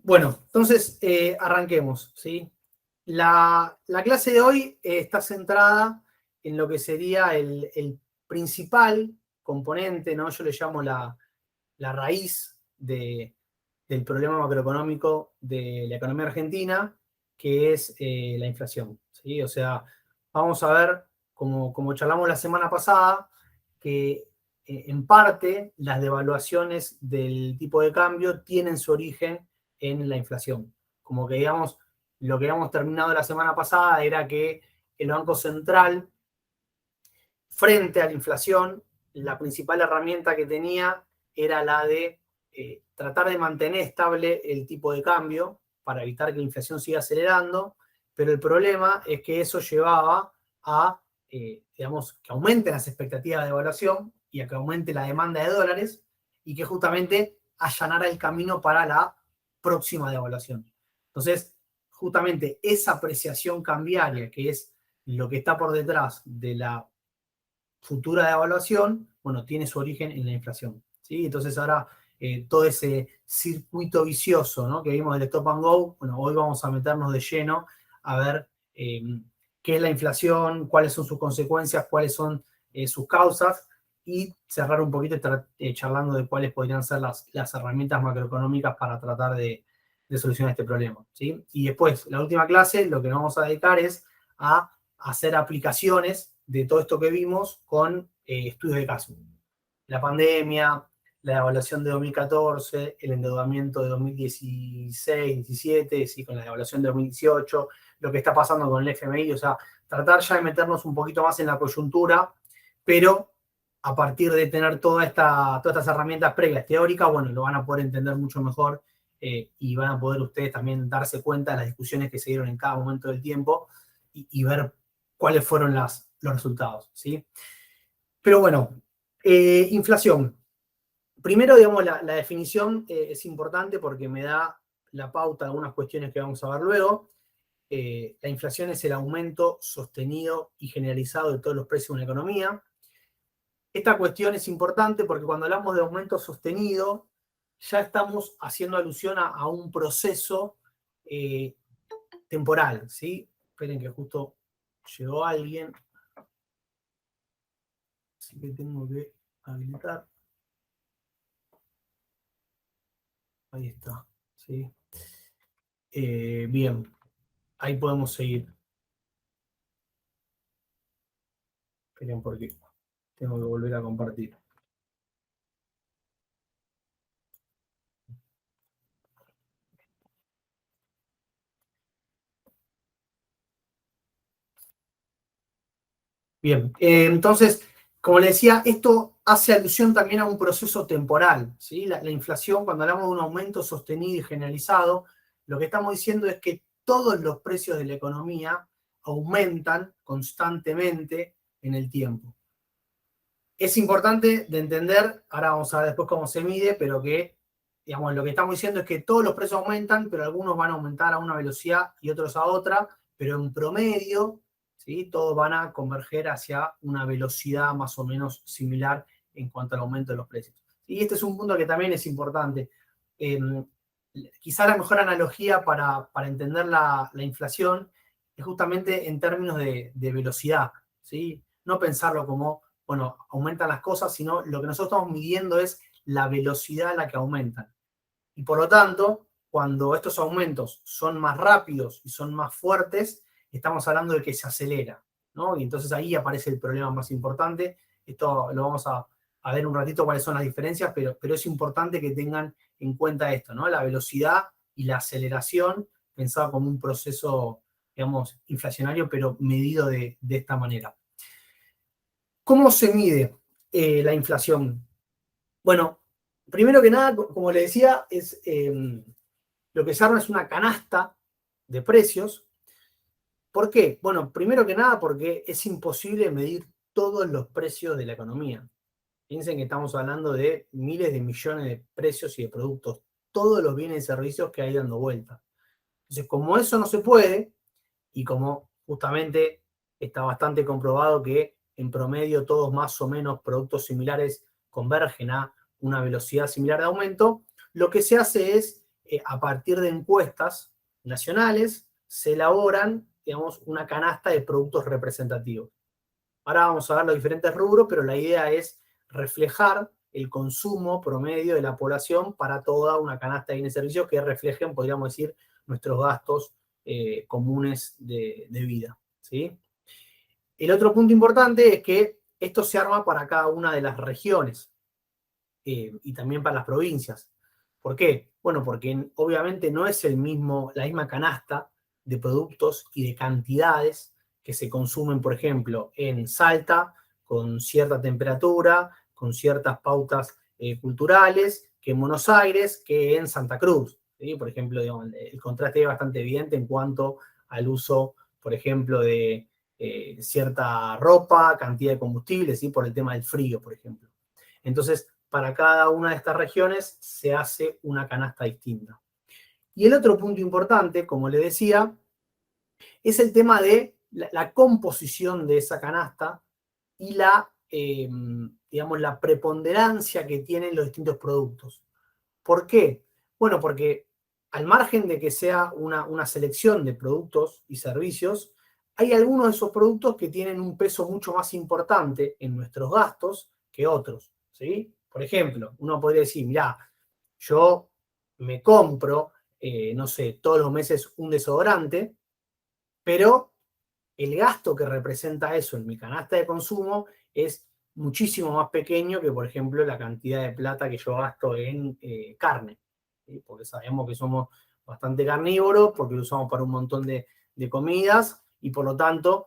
Bueno, entonces arranquemos, ¿sí? La clase de hoy está centrada en lo que sería el principal componente, ¿no? Yo le llamo la raíz del problema macroeconómico de la economía argentina, que es la inflación, ¿sí? O sea, vamos a ver, como charlamos la semana pasada, que en parte las devaluaciones del tipo de cambio tienen su origen en la inflación. Como que, digamos, lo que habíamos terminado la semana pasada era que el Banco Central, frente a la inflación, la principal herramienta que tenía era la de tratar de mantener estable el tipo de cambio para evitar que la inflación siga acelerando, pero el problema es que eso llevaba a, digamos, que aumenten las expectativas de evaluación y a que aumente la demanda de dólares y que justamente allanara el camino para la próxima devaluación. Entonces, justamente esa apreciación cambiaria, que es lo que está por detrás de la futura devaluación, bueno, tiene su origen en la inflación, ¿sí? Entonces ahora todo ese circuito vicioso, ¿no?, que vimos del stop and go, bueno, hoy vamos a meternos de lleno a ver qué es la inflación, cuáles son sus consecuencias, cuáles son sus causas y cerrar un poquito charlando de cuáles podrían ser las herramientas macroeconómicas para tratar de solucionar este problema, ¿sí? Y después, la última clase, lo que nos vamos a dedicar es a hacer aplicaciones de todo esto que vimos con estudios de caso. La pandemia, la evaluación de 2014, el endeudamiento de 2016-17, ¿sí?, con la evaluación de 2018, lo que está pasando con el FMI, o sea, tratar ya de meternos un poquito más en la coyuntura, pero a partir de tener todas estas herramientas previas teóricas, bueno, lo van a poder entender mucho mejor y van a poder ustedes también darse cuenta de las discusiones que se dieron en cada momento del tiempo y ver cuáles fueron los resultados, ¿sí? Pero bueno, inflación. Primero, digamos, la definición es importante porque me da la pauta de algunas cuestiones que vamos a ver luego. La inflación es el aumento sostenido y generalizado de todos los precios de una economía. Esta cuestión es importante porque cuando hablamos de aumento sostenido, ya estamos haciendo alusión a un proceso temporal, ¿sí? Esperen que justo llegó alguien. Así que tengo que habilitar. Ahí está, ¿sí? Bien, ahí podemos seguir. Esperen porque tengo que volver a compartir. Bien, entonces, como les decía, esto hace alusión también a un proceso temporal, ¿sí? La inflación, cuando hablamos de un aumento sostenido y generalizado, lo que estamos diciendo es que todos los precios de la economía aumentan constantemente en el tiempo. Es importante de entender, ahora vamos a ver después cómo se mide, pero que, digamos, lo que estamos diciendo es que todos los precios aumentan, pero algunos van a aumentar a una velocidad y otros a otra, pero en promedio, ¿sí?, todos van a converger hacia una velocidad más o menos similar en cuanto al aumento de los precios. Y este es un punto que también es importante. Quizá la mejor analogía para entender la inflación es justamente en términos de velocidad, ¿sí? No pensarlo como, bueno, aumentan las cosas, sino lo que nosotros estamos midiendo es la velocidad a la que aumentan. Y por lo tanto, cuando estos aumentos son más rápidos y son más fuertes, estamos hablando de que se acelera, ¿no? Y entonces ahí aparece el problema más importante. Esto lo vamos a ver un ratito cuáles son las diferencias, pero es importante que tengan en cuenta esto, ¿no? La velocidad y la aceleración pensada como un proceso, digamos, inflacionario, pero medido de esta manera. ¿Cómo se mide la inflación? Bueno, primero que nada, como les decía, es lo que se arma es una canasta de precios. ¿Por qué? Bueno, primero que nada porque es imposible medir todos los precios de la economía. Piensen que estamos hablando de miles de millones de precios y de productos, todos los bienes y servicios que hay dando vuelta. Entonces, como eso no se puede, y como justamente está bastante comprobado que en promedio todos más o menos productos similares convergen a una velocidad similar de aumento, lo que se hace es a partir de encuestas nacionales, se elaboran, digamos, una canasta de productos representativos. Ahora vamos a ver los diferentes rubros, pero la idea es reflejar el consumo promedio de la población para toda una canasta de bienes y servicios que reflejen, podríamos decir, nuestros gastos comunes de vida, ¿sí? El otro punto importante es que esto se arma para cada una de las regiones y también para las provincias. ¿Por qué? Bueno, porque obviamente no es la misma canasta de productos y de cantidades que se consumen, por ejemplo, en Salta, con cierta temperatura, con ciertas pautas culturales, que en Buenos Aires, que en Santa Cruz. ¿Sí? Por ejemplo, digamos, el contraste es bastante evidente en cuanto al uso, por ejemplo, de cierta ropa, cantidad de combustible, ¿sí? Por el tema del frío, por ejemplo. Entonces, para cada una de estas regiones se hace una canasta distinta. Y el otro punto importante, como le decía, es el tema de la composición de esa canasta y digamos, la preponderancia que tienen los distintos productos. ¿Por qué? Bueno, porque al margen de que sea una selección de productos y servicios, hay algunos de esos productos que tienen un peso mucho más importante en nuestros gastos que otros, ¿sí? Por ejemplo, uno podría decir, mirá, yo me compro, no sé, todos los meses un desodorante, pero el gasto que representa eso en mi canasta de consumo es muchísimo más pequeño que, por ejemplo, la cantidad de plata que yo gasto en carne. ¿Sí? Porque sabemos que somos bastante carnívoros, porque lo usamos para un montón de comidas, y por lo tanto,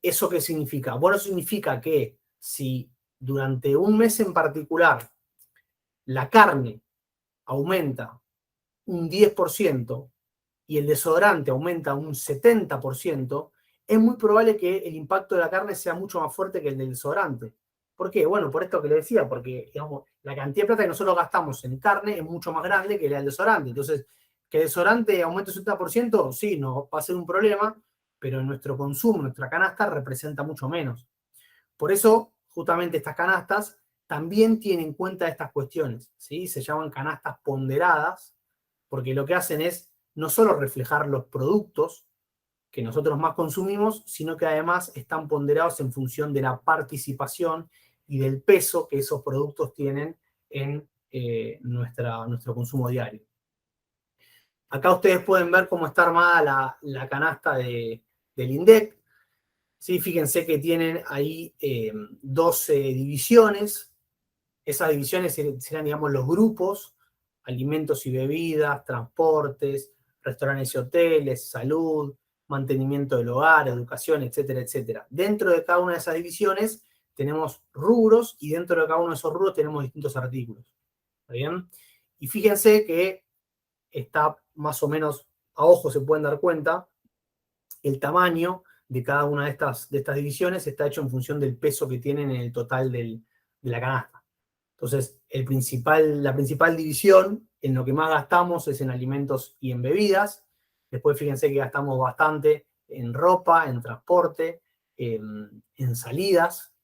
¿eso qué significa? Bueno, significa que si durante un mes en particular la carne aumenta un 10% y el desodorante aumenta un 70%, es muy probable que el impacto de la carne sea mucho más fuerte que el del desodorante. ¿Por qué? Bueno, por esto que le decía, porque digamos, la cantidad de plata que nosotros gastamos en carne es mucho más grande que la del desodorante. Entonces, que el desodorante aumente un 70%, sí, no va a ser un problema, pero en nuestro consumo, nuestra canasta, representa mucho menos. Por eso, justamente estas canastas también tienen en cuenta estas cuestiones, ¿sí? Se llaman canastas ponderadas, porque lo que hacen es no solo reflejar los productos que nosotros más consumimos, sino que además están ponderados en función de la participación y del peso que esos productos tienen en nuestro consumo diario. Acá ustedes pueden ver cómo está armada la canasta del INDEC. ¿Sí? Fíjense que tienen ahí 12 divisiones. Esas divisiones serán, digamos, los grupos: alimentos y bebidas, transportes, restaurantes y hoteles, salud, mantenimiento del hogar, educación, etcétera, etcétera. Dentro de cada una de esas divisiones tenemos rubros y dentro de cada uno de esos rubros tenemos distintos artículos. ¿Está bien? Y fíjense que está más o menos, a ojo se pueden dar cuenta, el tamaño de cada una de estas divisiones está hecho en función del peso que tienen en el total de la canasta. Entonces, la principal división en lo que más gastamos es en alimentos y en bebidas. Después fíjense que gastamos bastante en ropa, en transporte, en salidas.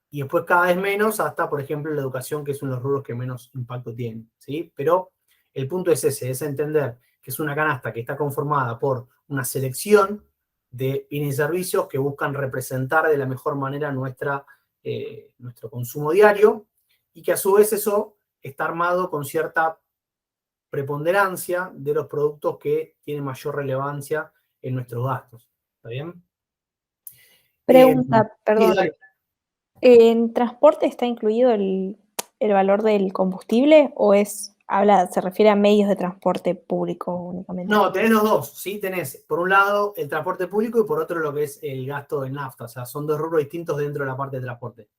Y después cada vez menos hasta, por ejemplo, la educación, que es uno de los rubros que menos impacto tiene. ¿Sí? Pero el punto es ese, es entender que es una canasta que está conformada por una selección de bienes y servicios que buscan representar de la mejor manera nuestro consumo diario, y que a su vez eso está armado con cierta preponderancia de los productos que tienen mayor relevancia en nuestros gastos. ¿Está bien? Pregunta, Sí, perdón. dale. ¿En transporte está incluido el valor del combustible o se refiere a medios de transporte público únicamente? No, tenés los dos, ¿sí? Tenés, por un lado, el transporte público y por otro lo que es el gasto en nafta. O sea, son dos rubros distintos dentro de la parte de transporte.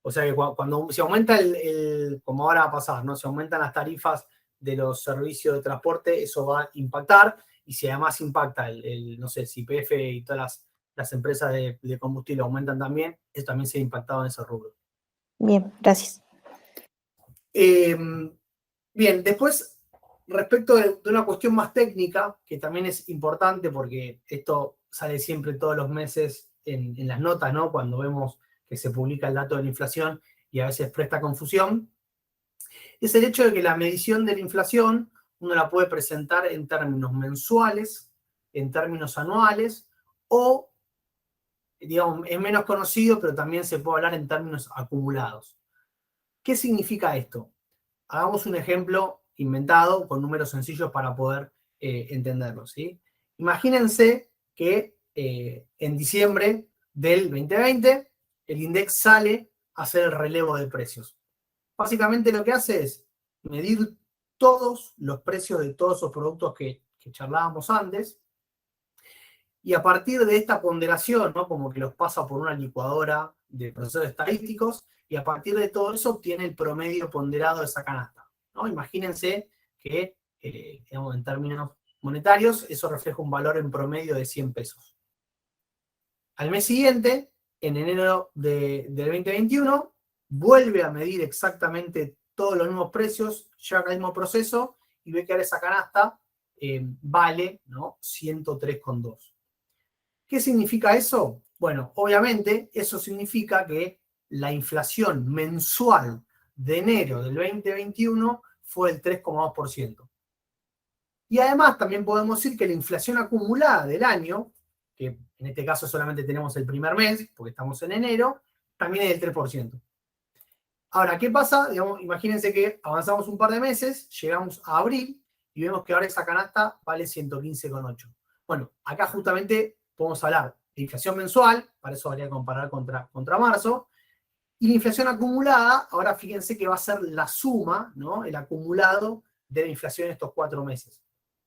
O sea que cuando se aumenta como ahora va a pasar, ¿no? Se aumentan las tarifas de los servicios de transporte, eso va a impactar. Y si además impacta no sé, si YPF y todas las empresas de combustible aumentan también, eso también se ha impactado en ese rubro. Bien, gracias. Bien, después, respecto de una cuestión más técnica, que también es importante porque esto sale siempre todos los meses en las notas, ¿no? Cuando vemos que se publica el dato de la inflación y a veces presta confusión. es el hecho de que la medición de la inflación uno la puede presentar en términos mensuales, en términos anuales, o, digamos, es menos conocido, pero también se puede hablar en términos acumulados. ¿Qué significa esto? Hagamos un ejemplo inventado con números sencillos para poder entenderlo, ¿sí? Imagínense que en diciembre del 2020 el INDEC sale a hacer el relevo de precios. Básicamente lo que hace es medir todos los precios de todos esos productos que charlábamos antes, y a partir de esta ponderación, ¿no? Como que los pasa por una licuadora de procesos estadísticos, y a partir de todo eso obtiene el promedio ponderado de esa canasta, ¿no? Imagínense que, digamos, en términos monetarios, eso refleja un valor en promedio de 100 pesos. Al mes siguiente, en enero del 2021, vuelve a medir exactamente todos los mismos precios, lleva al mismo proceso, y ve que ahora esa canasta vale, ¿no? 103,2. ¿Qué significa eso? Bueno, obviamente eso significa que la inflación mensual de enero del 2021 fue el 3,2%. Y además también podemos decir que la inflación acumulada del año, que en este caso solamente tenemos el primer mes, porque estamos en enero, también es del 3%. Ahora, ¿qué pasa? Digamos, imagínense que avanzamos un par de meses, llegamos a abril y vemos que ahora esa canasta vale 115,8. Bueno, acá justamente podemos hablar de inflación mensual, para eso habría que comparar contra marzo, y la inflación acumulada, ahora fíjense que va a ser la suma, ¿no? El acumulado de la inflación en estos 4 meses,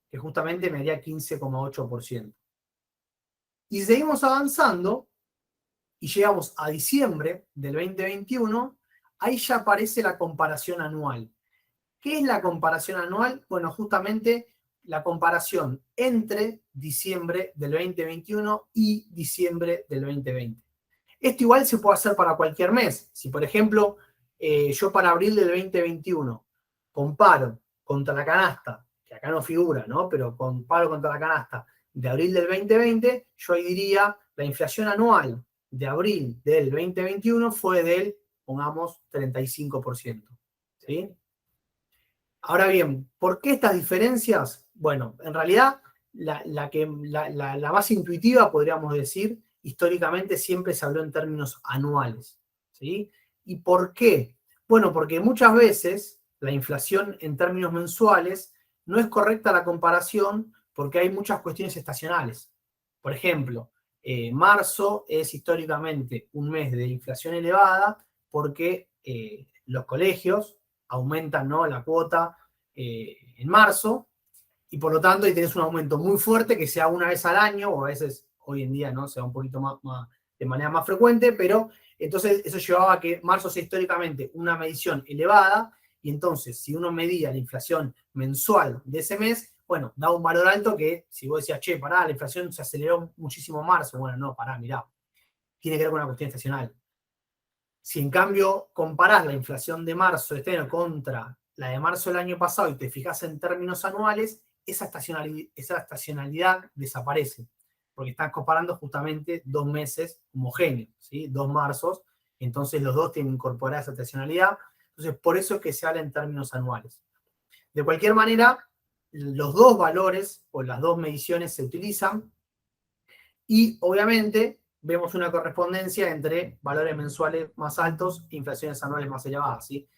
que justamente me daría 15,8%. Y seguimos avanzando y llegamos a diciembre del 2021, ahí ya aparece la comparación anual. ¿Qué es la comparación anual? Bueno, justamente la comparación entre diciembre del 2021 y diciembre del 2020. Esto igual se puede hacer para cualquier mes. Si, por ejemplo, yo para abril del 2021 comparo contra la canasta, que acá no figura, ¿no? Pero comparo contra la canasta de abril del 2020, yo ahí diría la inflación anual de abril del 2021 fue del, pongamos, 35%. ¿Sí? Ahora bien, ¿por qué estas diferencias? Bueno, en realidad la más intuitiva, podríamos decir, históricamente siempre se habló en términos anuales. ¿Sí? ¿Y por qué? Bueno, porque muchas veces la inflación en términos mensuales no es correcta la comparación porque hay muchas cuestiones estacionales. Por ejemplo, marzo es históricamente un mes de inflación elevada porque los colegios aumentan, ¿no?, la cuota en marzo, y por lo tanto ahí tenés un aumento muy fuerte que sea una vez al año, o a veces hoy en día, ¿no?, sea un poquito más de manera más frecuente, pero entonces eso llevaba a que marzo sea históricamente una medición elevada, y entonces si uno medía la inflación mensual de ese mes, bueno, da un valor alto que si vos decías, che, pará, la inflación se aceleró muchísimo en marzo, bueno, no, pará, mirá, tiene que ver con una cuestión estacional. Si en cambio comparás la inflación de marzo de este año contra la de marzo del año pasado y te fijas en términos anuales, esa estacionalidad desaparece, porque estás comparando justamente 2 meses homogéneos, ¿sí? 2 marzos, entonces los dos tienen incorporada esa estacionalidad, entonces por eso es que se habla en términos anuales. De cualquier manera, los dos valores o las dos mediciones se utilizan, y obviamente vemos una correspondencia entre valores mensuales más altos e inflaciones anuales más elevadas, ¿sí?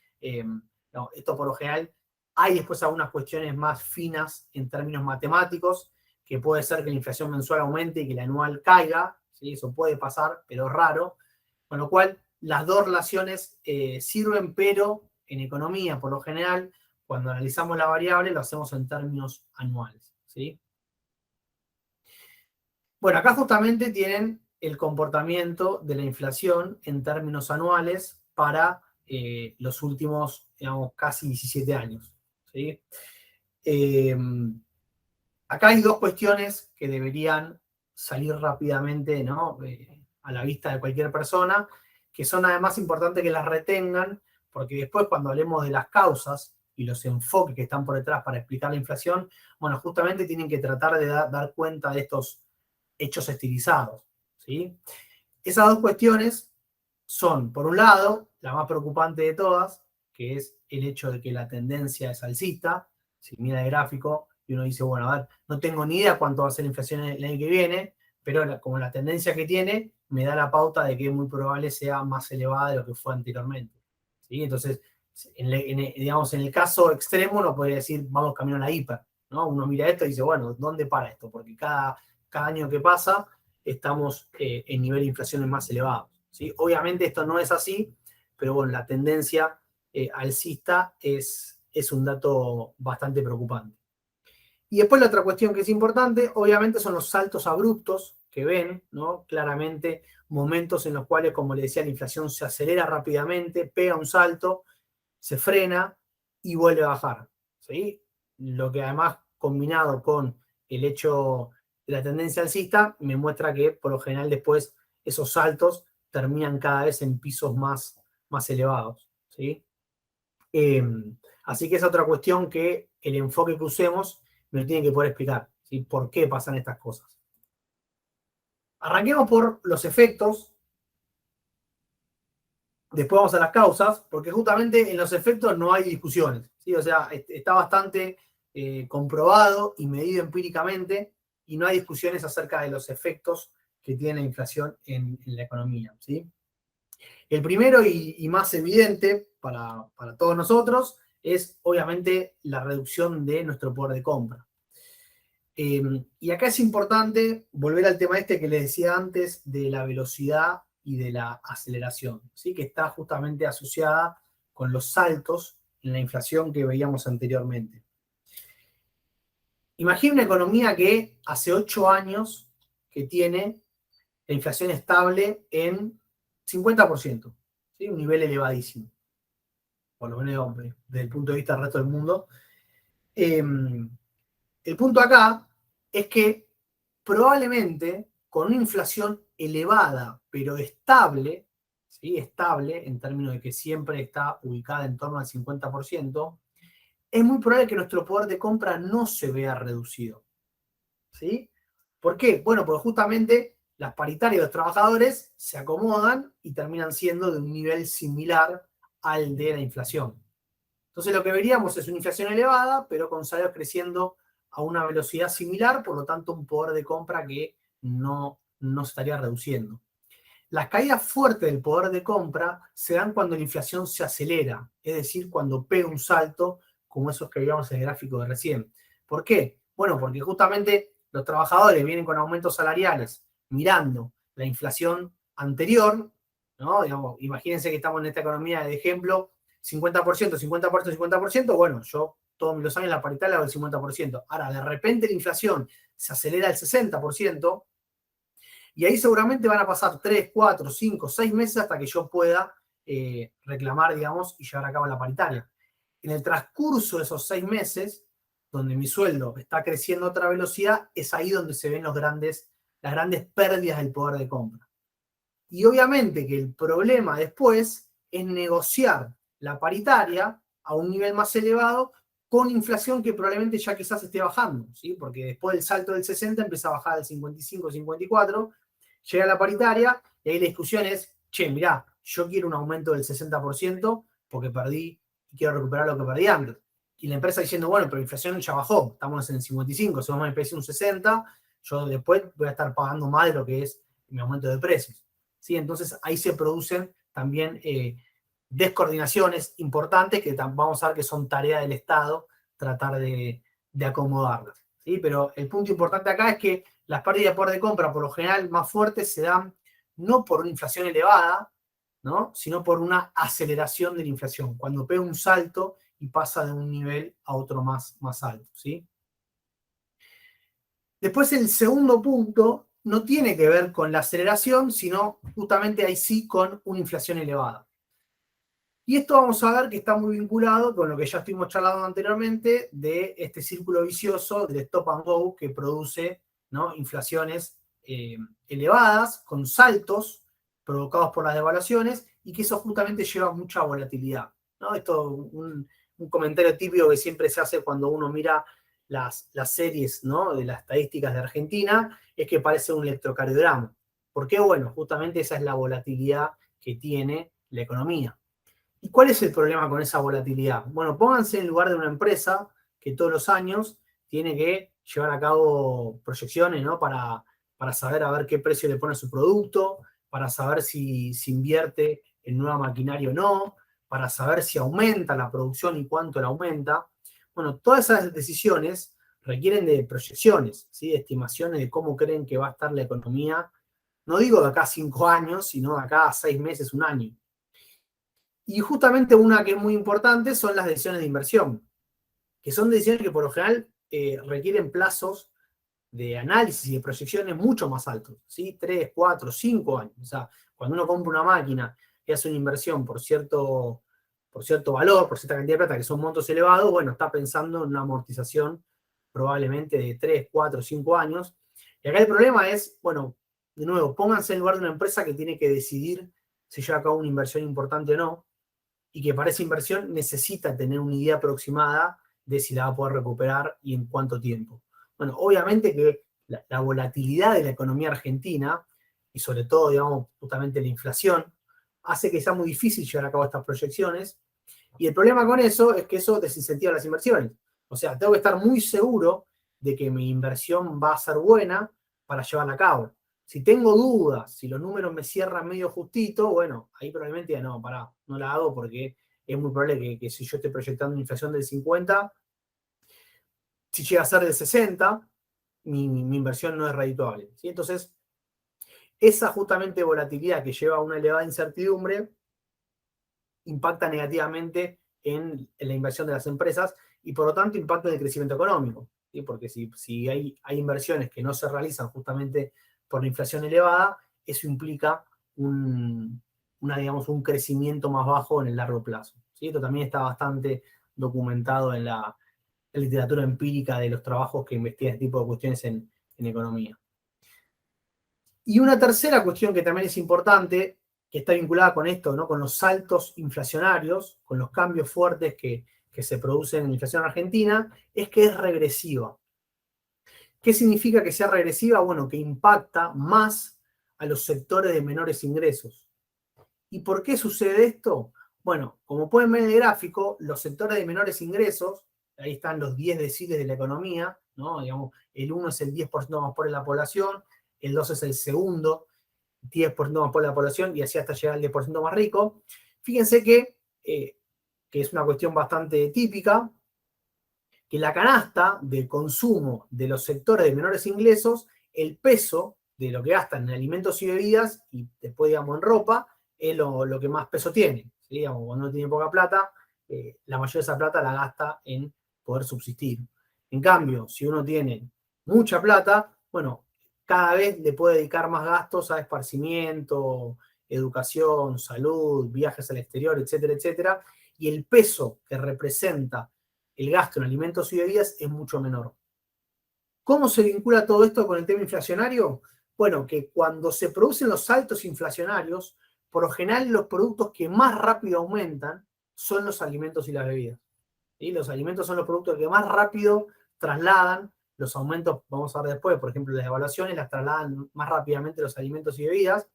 No, esto por lo general, hay después algunas cuestiones más finas en términos matemáticos, que puede ser que la inflación mensual aumente y que la anual caiga, ¿sí? Eso puede pasar, pero es raro, con lo cual las dos relaciones sirven, pero en economía, por lo general, cuando analizamos la variable, lo hacemos en términos anuales, ¿sí? Bueno, acá justamente tienen el comportamiento de la inflación en términos anuales para los últimos, digamos, casi 17 años. ¿Sí? Acá hay dos cuestiones que deberían salir rápidamente, ¿no?, a la vista de cualquier persona, que son además importantes que las retengan, porque después cuando hablemos de las causas y los enfoques que están por detrás para explicar la inflación, bueno, justamente tienen que tratar de dar cuenta de estos hechos estilizados, ¿sí? Esas dos cuestiones son, por un lado, la más preocupante de todas, que es el hecho de que la tendencia es alcista. Si mira el gráfico y uno dice, bueno, a ver, no tengo ni idea cuánto va a ser la inflación el año que viene, pero como la tendencia que tiene me da la pauta de que es muy probable sea más elevada de lo que fue anteriormente. ¿Sí? Entonces, digamos, en el caso extremo uno podría decir, vamos camino a la hiper, ¿no? Uno mira esto y dice, bueno, ¿dónde para esto? Porque cada año que pasa estamos en nivel de inflaciones más elevados. ¿Sí? Obviamente esto no es así, pero bueno, la tendencia alcista es un dato bastante preocupante. Y después la otra cuestión que es importante, obviamente, son los saltos abruptos que ven, ¿no? Claramente momentos en los cuales, como le decía, la inflación se acelera rápidamente, pega un salto, se frena y vuelve a bajar. ¿Sí? Lo que además, combinado con el hecho de la tendencia alcista, me muestra que por lo general después esos saltos terminan cada vez en pisos más elevados. ¿Sí? Así que es otra cuestión que el enfoque que usemos me lo tiene que poder explicar. ¿Sí? ¿Por qué pasan estas cosas? Arranquemos por los efectos. Después vamos a las causas, porque justamente en los efectos no hay discusiones. ¿Sí? O sea, está bastante comprobado y medido empíricamente y no hay discusiones acerca de los efectos que tiene la inflación en la economía. ¿Sí? El primero y más evidente para todos nosotros es obviamente la reducción de nuestro poder de compra. Y acá es importante volver al tema este que les decía antes de la velocidad y de la aceleración, ¿sí? Que está justamente asociada con los saltos en la inflación que veíamos anteriormente. Imagina una economía que hace 8 años que tiene la inflación estable en 50%, ¿sí? Un nivel elevadísimo, por lo menos desde el punto de vista del resto del mundo. El punto acá es que probablemente con una inflación elevada, pero estable, ¿sí? Estable en términos de que siempre está ubicada en torno al 50%, es muy probable que nuestro poder de compra no se vea reducido. ¿Sí? ¿Por qué? Bueno, porque justamente las paritarias de los trabajadores se acomodan y terminan siendo de un nivel similar al de la inflación. Entonces lo que veríamos es una inflación elevada, pero con salarios creciendo a una velocidad similar, por lo tanto un poder de compra que no se estaría reduciendo. Las caídas fuertes del poder de compra se dan cuando la inflación se acelera, es decir, cuando pega un salto, como esos que veíamos en el gráfico de recién. ¿Por qué? Bueno, porque justamente los trabajadores vienen con aumentos salariales mirando la inflación anterior, ¿no? Digamos, imagínense que estamos en esta economía de ejemplo, 50%, 50%, 50%, bueno, yo todos los años la paritaria hago el 50%. Ahora, de repente la inflación se acelera al 60%, y ahí seguramente van a pasar 3, 4, 5, 6 meses hasta que yo pueda reclamar, digamos, y llevar a cabo la paritaria. En el transcurso de esos 6 meses, donde mi sueldo está creciendo a otra velocidad, es ahí donde se ven las grandes pérdidas del poder de compra. Y obviamente que el problema después es negociar la paritaria a un nivel más elevado con inflación que probablemente ya quizás esté bajando, ¿sí? Porque después del salto del 60 empieza a bajar al 55, 54, llega a la paritaria y ahí la discusión es, che, mirá, yo quiero un aumento del 60% porque perdí y quiero recuperar lo que perdí antes. Y la empresa diciendo, bueno, pero la inflación ya bajó, estamos en el 55, si vamos a empezar un 60, yo después voy a estar pagando más de lo que es mi aumento de precios. ¿Sí? Entonces ahí se producen también descoordinaciones importantes que vamos a ver que son tarea del Estado tratar de acomodarlas. ¿Sí? Pero el punto importante acá es que las pérdidas de poder de compra por lo general más fuertes se dan no por una inflación elevada, ¿no? Sino por una aceleración de la inflación, cuando pega un salto y pasa de un nivel a otro más alto. ¿Sí? Después el segundo punto no tiene que ver con la aceleración, sino justamente ahí sí con una inflación elevada. Y esto vamos a ver que está muy vinculado con lo que ya estuvimos charlando anteriormente de este círculo vicioso del stop and go que produce, ¿no? Inflaciones elevadas, con saltos provocados por las devaluaciones y que eso justamente lleva mucha volatilidad, ¿no? Esto es un comentario típico que siempre se hace cuando uno mira las series, ¿no? De las estadísticas de Argentina, es que parece un electrocardiograma. ¿Por qué? Bueno, justamente esa es la volatilidad que tiene la economía. ¿Y cuál es el problema con esa volatilidad? Bueno, pónganse en lugar de una empresa que todos los años tiene que llevar a cabo proyecciones, ¿no? Para saber a ver qué precio le pone a su producto, para saber si invierte en nueva maquinaria o no, para saber si aumenta la producción y cuánto la aumenta. Bueno, todas esas decisiones requieren de proyecciones, ¿sí? De estimaciones de cómo creen que va a estar la economía, no digo de acá a 5 años, sino de acá a 6 meses, un año. Y justamente una que es muy importante son las decisiones de inversión, que son decisiones que por lo general requieren plazos de análisis y de proyecciones mucho más altos, ¿sí? 3, 4, 5 años. O sea, cuando uno compra una máquina y hace una inversión por cierto valor, por cierta cantidad de plata, que son montos elevados, bueno, está pensando en una amortización probablemente de 3, 4, 5 años. Y acá el problema es, bueno, de nuevo, pónganse en lugar de una empresa que tiene que decidir si lleva a cabo una inversión importante o no, y que para esa inversión necesita tener una idea aproximada de si la va a poder recuperar y en cuánto tiempo. Bueno, obviamente que la volatilidad de la economía argentina, y sobre todo, digamos, justamente la inflación, hace que sea muy difícil llevar a cabo estas proyecciones, y el problema con eso es que eso desincentiva las inversiones. O sea, tengo que estar muy seguro de que mi inversión va a ser buena para llevarla a cabo. Si tengo dudas, si los números me cierran medio justito, bueno, ahí probablemente ya no, pará, no la hago porque es muy probable que si yo estoy proyectando una inflación del 50, si llega a ser del 60, mi inversión no es redituable, ¿sí? Entonces, esa justamente volatilidad que lleva a una elevada incertidumbre impacta negativamente en la inversión de las empresas y por lo tanto impacta en el crecimiento económico, ¿sí? Porque si hay inversiones que no se realizan justamente por la inflación elevada, eso implica digamos, un crecimiento más bajo en el largo plazo, ¿sí? Esto también está bastante documentado en la literatura empírica de los trabajos que investigan este tipo de cuestiones en economía. Y una tercera cuestión que también es importante, que está vinculada con esto, ¿no? Con los saltos inflacionarios, con los cambios fuertes que se producen en la inflación argentina, es que es regresiva. ¿Qué significa que sea regresiva? Bueno, que impacta más a los sectores de menores ingresos. ¿Y por qué sucede esto? Bueno, como pueden ver en el gráfico, los sectores de menores ingresos, ahí están los 10 deciles de la economía, ¿no? Digamos, el 1 es el 10% más pobre de la población, el 2 es el segundo 10% más pobre de la población y así hasta llegar al 10% más rico. Fíjense que es una cuestión bastante típica, que la canasta de consumo de los sectores de menores ingresos, el peso de lo que gastan en alimentos y bebidas, y después, digamos, en ropa, es lo que más peso tiene, ¿sí? Digamos, cuando uno tiene poca plata, la mayoría de esa plata la gasta en poder subsistir. En cambio, si uno tiene mucha plata, bueno, cada vez le puede dedicar más gastos a esparcimiento, educación, salud, viajes al exterior, etcétera, etcétera, y el peso que representa el gasto en alimentos y bebidas es mucho menor. ¿Cómo se vincula todo esto con el tema inflacionario? Bueno, que cuando se producen los saltos inflacionarios, por lo general los productos que más rápido aumentan son los alimentos y las bebidas. ¿Sí? Los alimentos son los productos que más rápido trasladan los aumentos, vamos a ver después, por ejemplo, las devaluaciones las trasladan más rápidamente los alimentos y bebidas.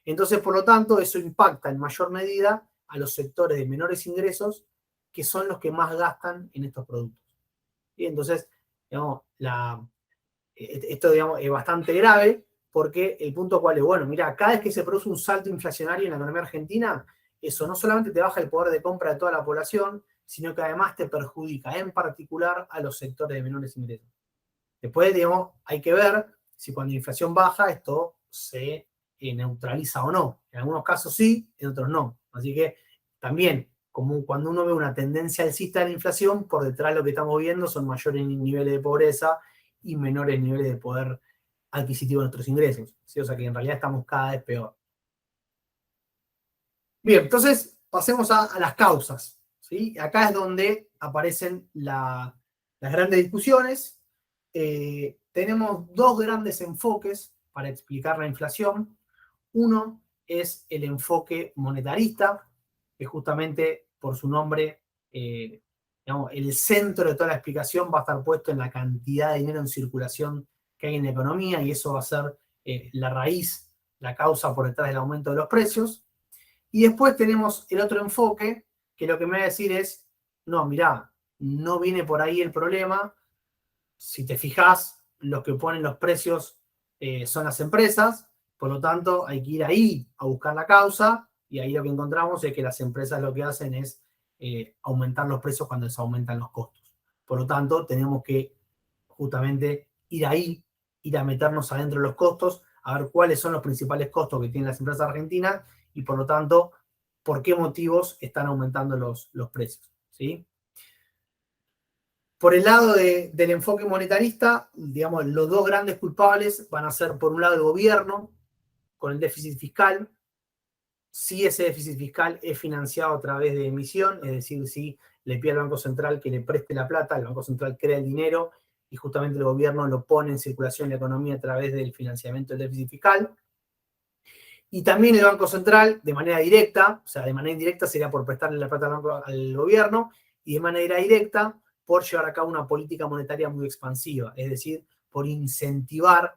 Entonces, por lo tanto, eso impacta en mayor medida a los sectores de menores ingresos, que son los que más gastan en estos productos. ¿Sí? Entonces, digamos, esto digamos, es bastante grave porque el punto cuál es, bueno, mira, cada vez que se produce un salto inflacionario en la economía argentina, eso no solamente te baja el poder de compra de toda la población, sino que además te perjudica en particular a los sectores de menores ingresos. Después, digamos, hay que ver si cuando la inflación baja esto se neutraliza o no. En algunos casos sí, en otros no. Así que también, como cuando uno ve una tendencia alcista de la inflación, por detrás lo que estamos viendo son mayores niveles de pobreza y menores niveles de poder adquisitivo de nuestros ingresos. ¿Sí? O sea que en realidad estamos cada vez peor. Bien, entonces pasemos a las causas. ¿Sí? Acá es donde aparecen las grandes discusiones. Tenemos dos grandes enfoques para explicar la inflación. Uno es el enfoque monetarista, que justamente por su nombre, digamos, el centro de toda la explicación va a estar puesto en la cantidad de dinero en circulación que hay en la economía y eso va a ser la raíz, la causa por detrás del aumento de los precios. Y después tenemos el otro enfoque, que lo que me va a decir es, no, mirá, no viene por ahí el problema. Si te fijas, los que ponen los precios son las empresas, por lo tanto hay que ir ahí a buscar la causa, y ahí lo que encontramos es que las empresas lo que hacen es aumentar los precios cuando les aumentan los costos. Por lo tanto, tenemos que justamente ir ahí, ir a meternos adentro de los costos, a ver cuáles son los principales costos que tienen las empresas argentinas y por lo tanto, por qué motivos están aumentando los precios, ¿sí? Por el lado del enfoque monetarista, digamos, los dos grandes culpables van a ser, por un lado, el gobierno, con el déficit fiscal. Si ese déficit fiscal es financiado a través de emisión, es decir, si le pide al Banco Central que le preste la plata, el Banco Central crea el dinero y justamente el gobierno lo pone en circulación en la economía a través del financiamiento del déficit fiscal. Y también el Banco Central, de manera directa, o sea, de manera indirecta sería por prestarle la plata al gobierno, y de manera directa por llevar a cabo una política monetaria muy expansiva, es decir, por incentivar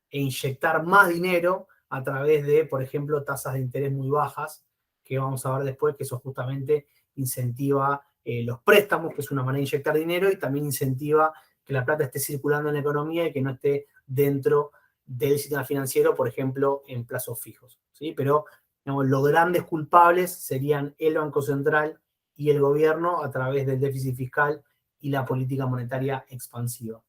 e inyectar más dinero a través de, por ejemplo, tasas de interés muy bajas, que vamos a ver después, que eso justamente incentiva los préstamos, que es una manera de inyectar dinero, y también incentiva que la plata esté circulando en la economía y que no esté dentro del sistema financiero, por ejemplo, en plazos fijos, ¿sí? Pero digamos, los grandes culpables serían el Banco Central y el gobierno a través del déficit fiscal y la política monetaria expansiva.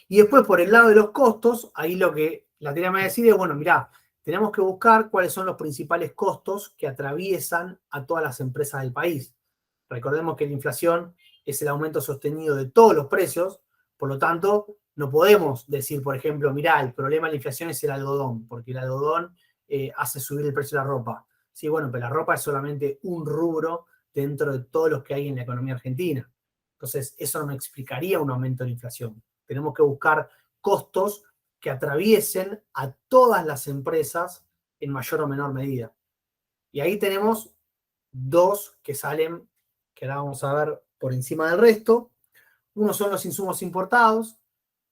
Y después, por el lado de los costos, ahí lo que la teoría me va a decir es, bueno, mirá, tenemos que buscar cuáles son los principales costos que atraviesan a todas las empresas del país. Recordemos que la inflación es el aumento sostenido de todos los precios, por lo tanto, no podemos decir, por ejemplo, mirá, el problema de la inflación es el algodón, porque el algodón hace subir el precio de la ropa. Sí, bueno, pero la ropa es solamente un rubro dentro de todos los que hay en la economía argentina. Entonces, eso no me explicaría un aumento de la inflación. Tenemos que buscar costos que atraviesen a todas las empresas en mayor o menor medida. Y ahí tenemos dos que salen, que ahora vamos a ver por encima del resto. Uno son los insumos importados,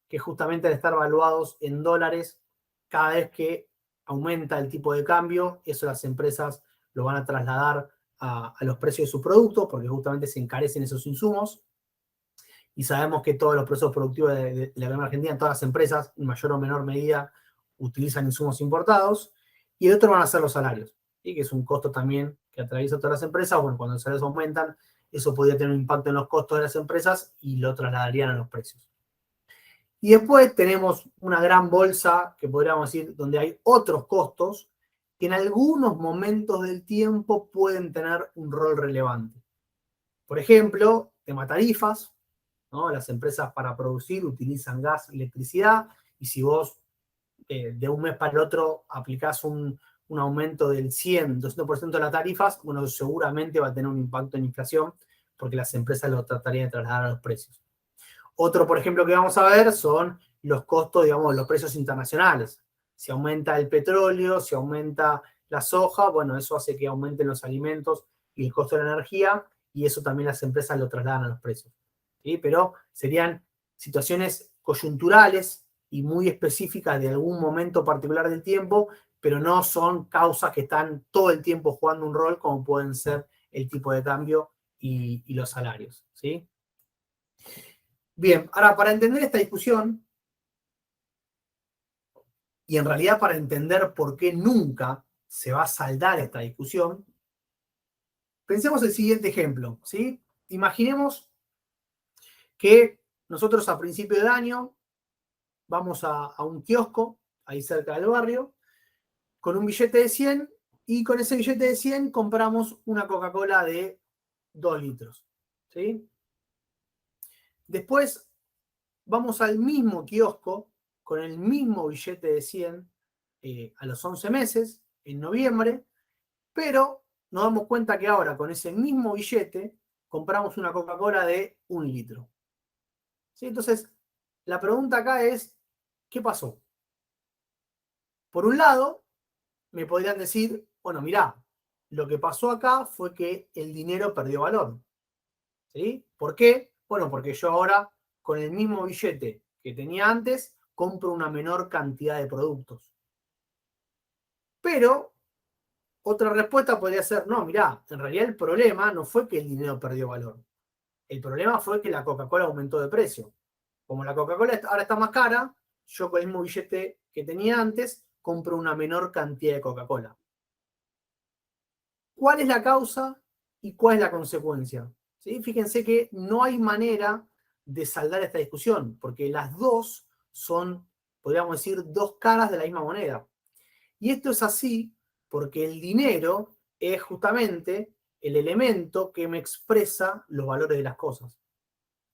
que justamente al estar valuados en dólares, cada vez que aumenta el tipo de cambio, eso las empresas lo van a trasladar a los precios de sus productos, porque justamente se encarecen esos insumos. Y sabemos que todos los procesos productivos de la economía argentina, todas las empresas, en mayor o menor medida, utilizan insumos importados. Y el otro van a ser los salarios, ¿sí? Que es un costo también que atraviesa todas las empresas. Bueno, cuando los salarios aumentan, eso podría tener un impacto en los costos de las empresas y lo trasladarían a los precios. Y después tenemos una gran bolsa, que podríamos decir, donde hay otros costos que en algunos momentos del tiempo pueden tener un rol relevante. Por ejemplo, tema tarifas, ¿no? Las empresas para producir utilizan gas y electricidad, y si vos de un mes para el otro aplicás un aumento del 100, 200% de las tarifas, bueno, seguramente va a tener un impacto en inflación, porque las empresas lo tratarían de trasladar a los precios. Otro, por ejemplo, que vamos a ver son los costos, digamos, los precios internacionales. Si aumenta el petróleo, si aumenta la soja, bueno, eso hace que aumenten los alimentos y el costo de la energía, y eso también las empresas lo trasladan a los precios, ¿sí? Pero serían situaciones coyunturales y muy específicas de algún momento particular del tiempo, pero no son causas que están todo el tiempo jugando un rol, como pueden ser el tipo de cambio y los salarios, ¿sí? Bien, ahora para entender esta discusión, y en realidad para entender por qué nunca se va a saldar esta discusión, pensemos el siguiente ejemplo, ¿sí? Imaginemos que nosotros a principio de año vamos a un kiosco, ahí cerca del barrio, con un billete de 100, y con ese billete de 100 compramos una Coca-Cola de 2 litros, ¿sí? Después vamos al mismo kiosco con el mismo billete de 100 a los 11 meses, en noviembre, pero nos damos cuenta que ahora con ese mismo billete compramos una Coca-Cola de 1 litro. ¿Sí? Entonces, la pregunta acá es, ¿qué pasó? Por un lado, me podrían decir, bueno, mirá, lo que pasó acá fue que el dinero perdió valor. ¿Sí? ¿Por qué? Bueno, porque yo ahora, con el mismo billete que tenía antes, compro una menor cantidad de productos. Pero otra respuesta podría ser, no, mirá, en realidad el problema no fue que el dinero perdió valor. El problema fue que la Coca-Cola aumentó de precio. Como la Coca-Cola ahora está más cara, yo con el mismo billete que tenía antes, compro una menor cantidad de Coca-Cola. ¿Cuál es la causa y cuál es la consecuencia? ¿Sí? Fíjense que no hay manera de saldar esta discusión, porque las dos son, podríamos decir, dos caras de la misma moneda. Y esto es así porque el dinero es justamente el elemento que me expresa los valores de las cosas.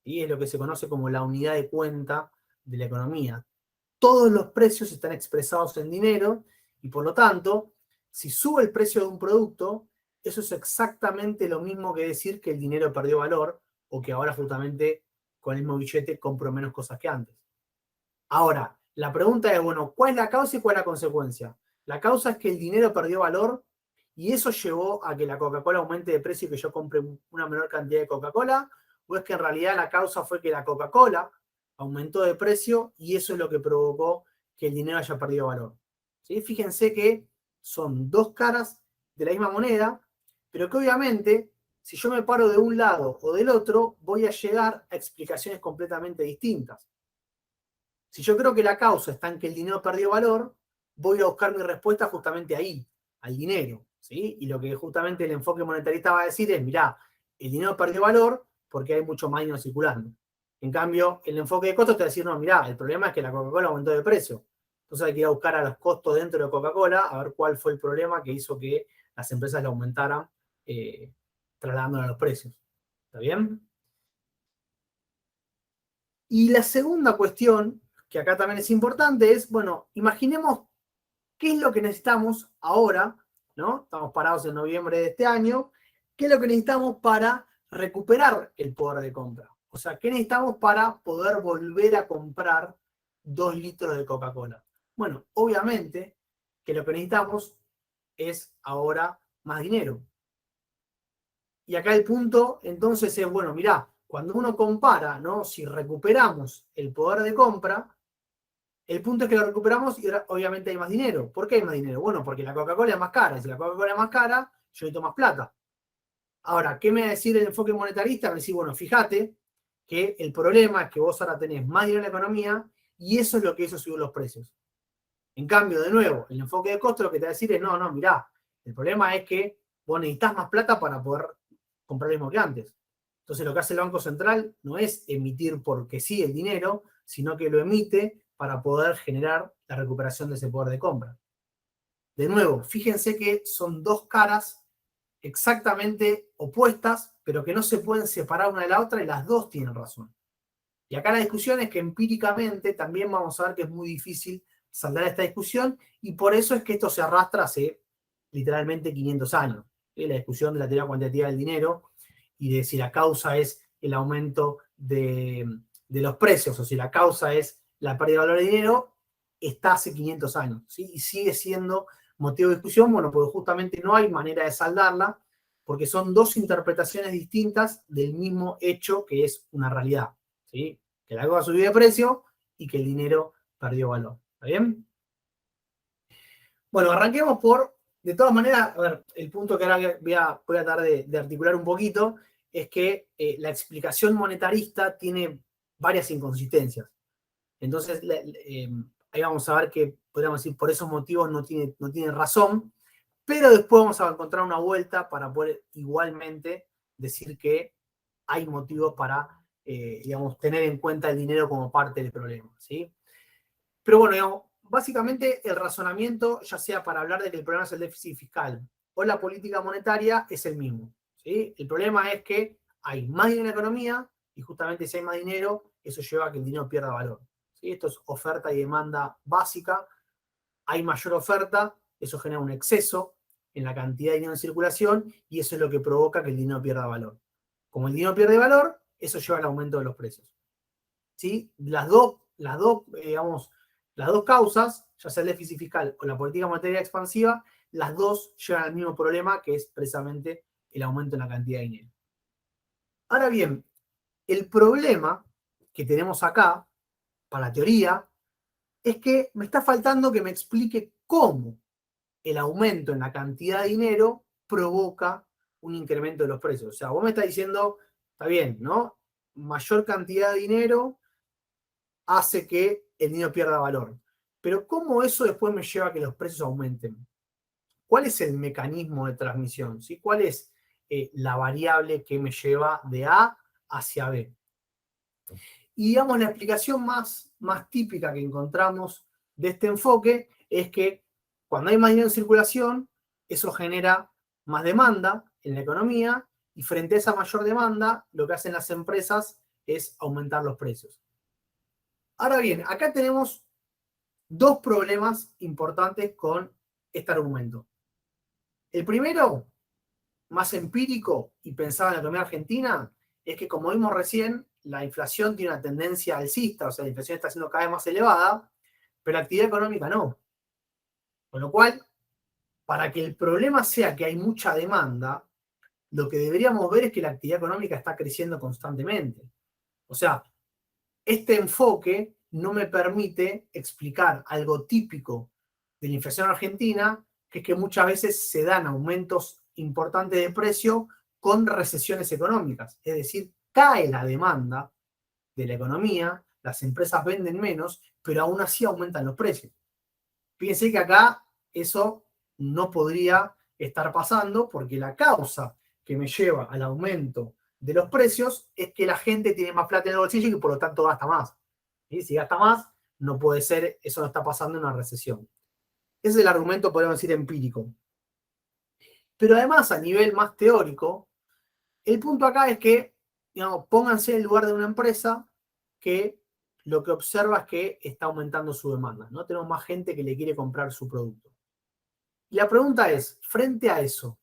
Y es lo que se conoce como la unidad de cuenta de la economía. Todos los precios están expresados en dinero y por lo tanto, si sube el precio de un producto, eso es exactamente lo mismo que decir que el dinero perdió valor o que ahora justamente con el mismo billete compro menos cosas que antes. Ahora, la pregunta es, bueno, ¿cuál es la causa y cuál es la consecuencia? La causa es que el dinero perdió valor y eso llevó a que la Coca-Cola aumente de precio y que yo compre una menor cantidad de Coca-Cola, o es que en realidad la causa fue que la Coca-Cola aumentó de precio y eso es lo que provocó que el dinero haya perdido valor. ¿Sí? Fíjense que son dos caras de la misma moneda, pero que obviamente, si yo me paro de un lado o del otro, voy a llegar a explicaciones completamente distintas. Si yo creo que la causa está en que el dinero perdió valor, voy a buscar mi respuesta justamente ahí, al dinero. ¿Sí? Y lo que justamente el enfoque monetarista va a decir es, mirá, el dinero perdió valor porque hay mucho más dinero circulando. En cambio, el enfoque de costos te va a decir, no, mirá, el problema es que la Coca-Cola aumentó de precio. Entonces hay que ir a buscar a los costos dentro de Coca-Cola a ver cuál fue el problema que hizo que las empresas le aumentaran trasladándolo a los precios. ¿Está bien? Y la segunda cuestión, que acá también es importante, es, bueno, imaginemos qué es lo que necesitamos ahora, ¿no? Estamos parados en noviembre de este año, ¿qué es lo que necesitamos para recuperar el poder de compra? O sea, ¿qué necesitamos para poder volver a comprar 2 litros de Coca-Cola? Bueno, obviamente que lo que necesitamos es ahora más dinero. Y acá el punto entonces es, bueno, mirá, cuando uno compara, ¿no? Si recuperamos el poder de compra, el punto es que lo recuperamos y ahora obviamente hay más dinero. ¿Por qué hay más dinero? Bueno, porque la Coca-Cola es más cara. Y si la Coca-Cola es más cara, yo necesito más plata. Ahora, ¿qué me va a decir el enfoque monetarista? Me va a decir, bueno, fíjate que el problema es que vos ahora tenés más dinero en la economía y eso es lo que hizo subir los precios. En cambio, de nuevo, el enfoque de costo lo que te va a decir es, no, mirá, el problema es que vos necesitas más plata para poder comprar lo mismo que antes. Entonces lo que hace el Banco Central no es emitir porque sí el dinero, sino que lo emite para poder generar la recuperación de ese poder de compra. De nuevo, fíjense que son dos caras exactamente opuestas, pero que no se pueden separar una de la otra y las dos tienen razón. Y acá la discusión es que empíricamente también vamos a ver que es muy difícil saldar esta discusión y por eso es que esto se arrastra hace literalmente 500 años. La discusión de la teoría cuantitativa del dinero y de si la causa es el aumento de los precios o si la causa es la pérdida de valor de dinero, está hace 500 años. ¿Sí? Y sigue siendo motivo de discusión, bueno, porque justamente no hay manera de saldarla, porque son dos interpretaciones distintas del mismo hecho que es una realidad. ¿Sí? Que la cosa subió de precio y que el dinero perdió valor. ¿Está bien? Bueno, arranquemos por, de todas maneras, a ver, el punto que ahora voy a tratar de articular un poquito es que la explicación monetarista tiene varias inconsistencias. Entonces, ahí vamos a ver que podríamos decir por esos motivos no tiene razón, pero después vamos a encontrar una vuelta para poder igualmente decir que hay motivos para, digamos, tener en cuenta el dinero como parte del problema, ¿sí? Pero bueno, digamos, básicamente el razonamiento, ya sea para hablar de que el problema es el déficit fiscal o la política monetaria, es el mismo, ¿sí? El problema es que hay más dinero en la economía y justamente si hay más dinero, eso lleva a que el dinero pierda valor, ¿sí? Esto es oferta y demanda básica. Hay mayor oferta, eso genera un exceso en la cantidad de dinero en circulación y eso es lo que provoca que el dinero pierda valor. Como el dinero pierde valor, eso lleva al aumento de los precios. ¿Sí? Digamos, las dos causas, ya sea el déficit fiscal o la política monetaria expansiva, las dos llevan al mismo problema que es precisamente el aumento en la cantidad de dinero. Ahora bien, el problema que tenemos acá, para la teoría, es que me está faltando que me explique cómo el aumento en la cantidad de dinero provoca un incremento de los precios. O sea, vos me estás diciendo, está bien, ¿no? Mayor cantidad de dinero hace que el dinero pierda valor. Pero ¿cómo eso después me lleva a que los precios aumenten? ¿Cuál es el mecanismo de transmisión? ¿Sí? ¿Cuál es la variable que me lleva de A hacia B? Y digamos, la explicación más típica que encontramos de este enfoque es que cuando hay más dinero en circulación, eso genera más demanda en la economía y frente a esa mayor demanda, lo que hacen las empresas es aumentar los precios. Ahora bien, acá tenemos dos problemas importantes con este argumento. El primero, más empírico y pensado en la economía argentina, es que como vimos recién, la inflación tiene una tendencia alcista, o sea, la inflación está siendo cada vez más elevada, pero la actividad económica no. Con lo cual, para que el problema sea que hay mucha demanda, lo que deberíamos ver es que la actividad económica está creciendo constantemente. O sea, este enfoque no me permite explicar algo típico de la inflación argentina, que es que muchas veces se dan aumentos importantes de precio con recesiones económicas. Es decir, cae la demanda de la economía, las empresas venden menos, pero aún así aumentan los precios. Fíjense que acá eso no podría estar pasando porque la causa que me lleva al aumento de los precios es que la gente tiene más plata en el bolsillo y por lo tanto gasta más. ¿Sí? Si gasta más, no puede ser, eso no está pasando en una recesión. Ese es el argumento, podemos decir, empírico. Pero además, a nivel más teórico, el punto acá es que, digamos, pónganse en el lugar de una empresa que lo que observa es que está aumentando su demanda, ¿no? Tenemos más gente que le quiere comprar su producto. Y la pregunta es, frente a eso,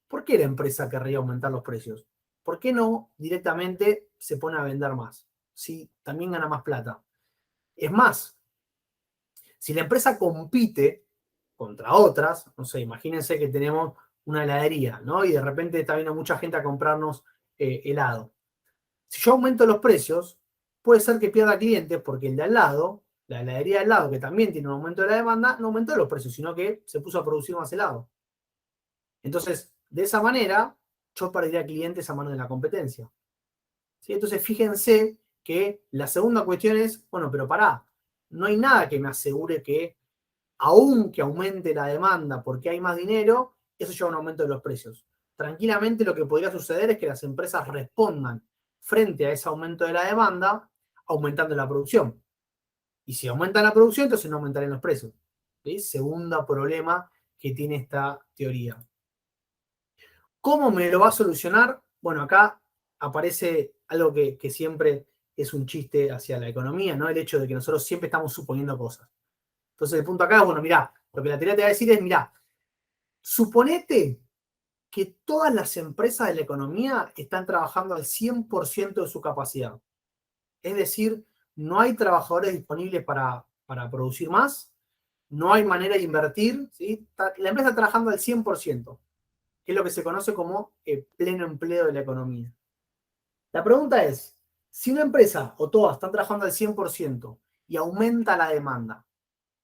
¿por qué la empresa querría aumentar los precios? ¿Por qué no directamente se pone a vender más? Si también gana más plata. Es más, si la empresa compite contra otras, no sé, imagínense que tenemos una heladería, ¿no? Y de repente está viendo mucha gente a comprarnos helado. Si yo aumento los precios, puede ser que pierda clientes porque el de al lado, la heladería de al lado, que también tiene un aumento de la demanda, no aumentó los precios, sino que se puso a producir más helado. Entonces, de esa manera, yo perdería clientes a mano de la competencia. ¿Sí? Entonces, fíjense que la segunda cuestión es, bueno, pero pará, no hay nada que me asegure que, aunque aumente la demanda porque hay más dinero, eso lleva a un aumento de los precios. Tranquilamente lo que podría suceder es que las empresas respondan frente a ese aumento de la demanda, aumentando la producción. Y si aumentan la producción, entonces no aumentarán los precios. ¿Sí? Segundo problema que tiene esta teoría. ¿Cómo me lo va a solucionar? Bueno, acá aparece algo que siempre es un chiste hacia la economía, ¿no? El hecho de que nosotros siempre estamos suponiendo cosas. Entonces, el punto acá es, bueno, mirá, lo que la teoría te va a decir es, mirá, suponete que todas las empresas de la economía están trabajando al 100% de su capacidad. Es decir, no hay trabajadores disponibles para producir más, no hay manera de invertir, ¿sí? La empresa está trabajando al 100%, que es lo que se conoce como pleno empleo de la economía. La pregunta es, si una empresa o todas están trabajando al 100% y aumenta la demanda,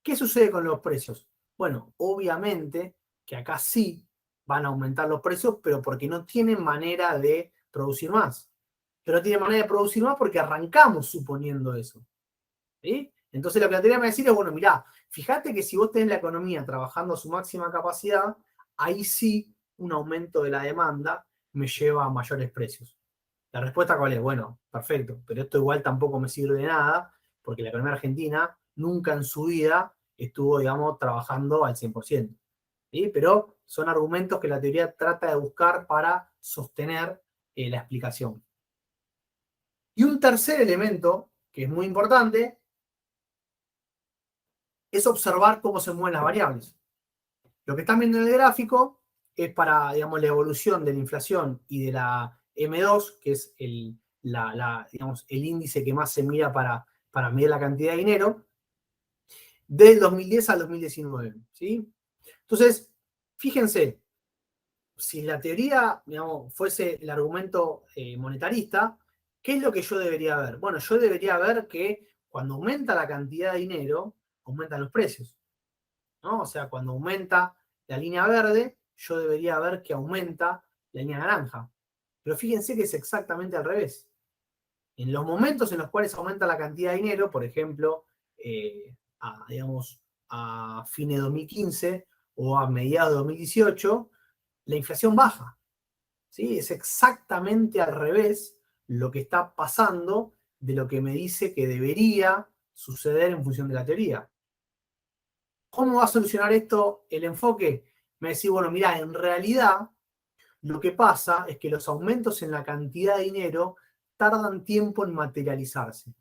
¿qué sucede con los precios? Bueno, obviamente que acá sí van a aumentar los precios, pero porque no tienen manera de producir más. Pero no tienen manera de producir más porque arrancamos suponiendo eso. ¿Sí? Entonces lo que la teoría me va a decir es, bueno, mirá, fíjate que si vos tenés la economía trabajando a su máxima capacidad, ahí sí un aumento de la demanda me lleva a mayores precios. La respuesta cuál es, bueno, perfecto, pero esto igual tampoco me sirve de nada, porque la economía argentina nunca en su vida estuvo, digamos, trabajando al 100%. ¿Sí? Pero son argumentos que la teoría trata de buscar para sostener la explicación. Y un tercer elemento, que es muy importante, es observar cómo se mueven las variables. Lo que están viendo en el gráfico es para, digamos, la evolución de la inflación y de la M2, que es digamos, el índice que más se mira para medir la cantidad de dinero, del 2010 al 2019. ¿Sí? Entonces, fíjense, si la teoría, digamos, fuese el argumento monetarista, ¿qué es lo que yo debería ver? Bueno, yo debería ver que cuando aumenta la cantidad de dinero, aumentan los precios. ¿no? O sea, cuando aumenta la línea verde, yo debería ver que aumenta la línea naranja. Pero fíjense que es exactamente al revés. En los momentos en los cuales aumenta la cantidad de dinero, por ejemplo, digamos, a fines de 2015 o a mediados de 2018, la inflación baja. ¿Sí? Es exactamente al revés lo que está pasando de lo que me dice que debería suceder en función de la teoría. ¿Cómo va a solucionar esto el enfoque? Me decís, bueno, mira, en realidad lo que pasa es que los aumentos en la cantidad de dinero tardan tiempo en materializarse.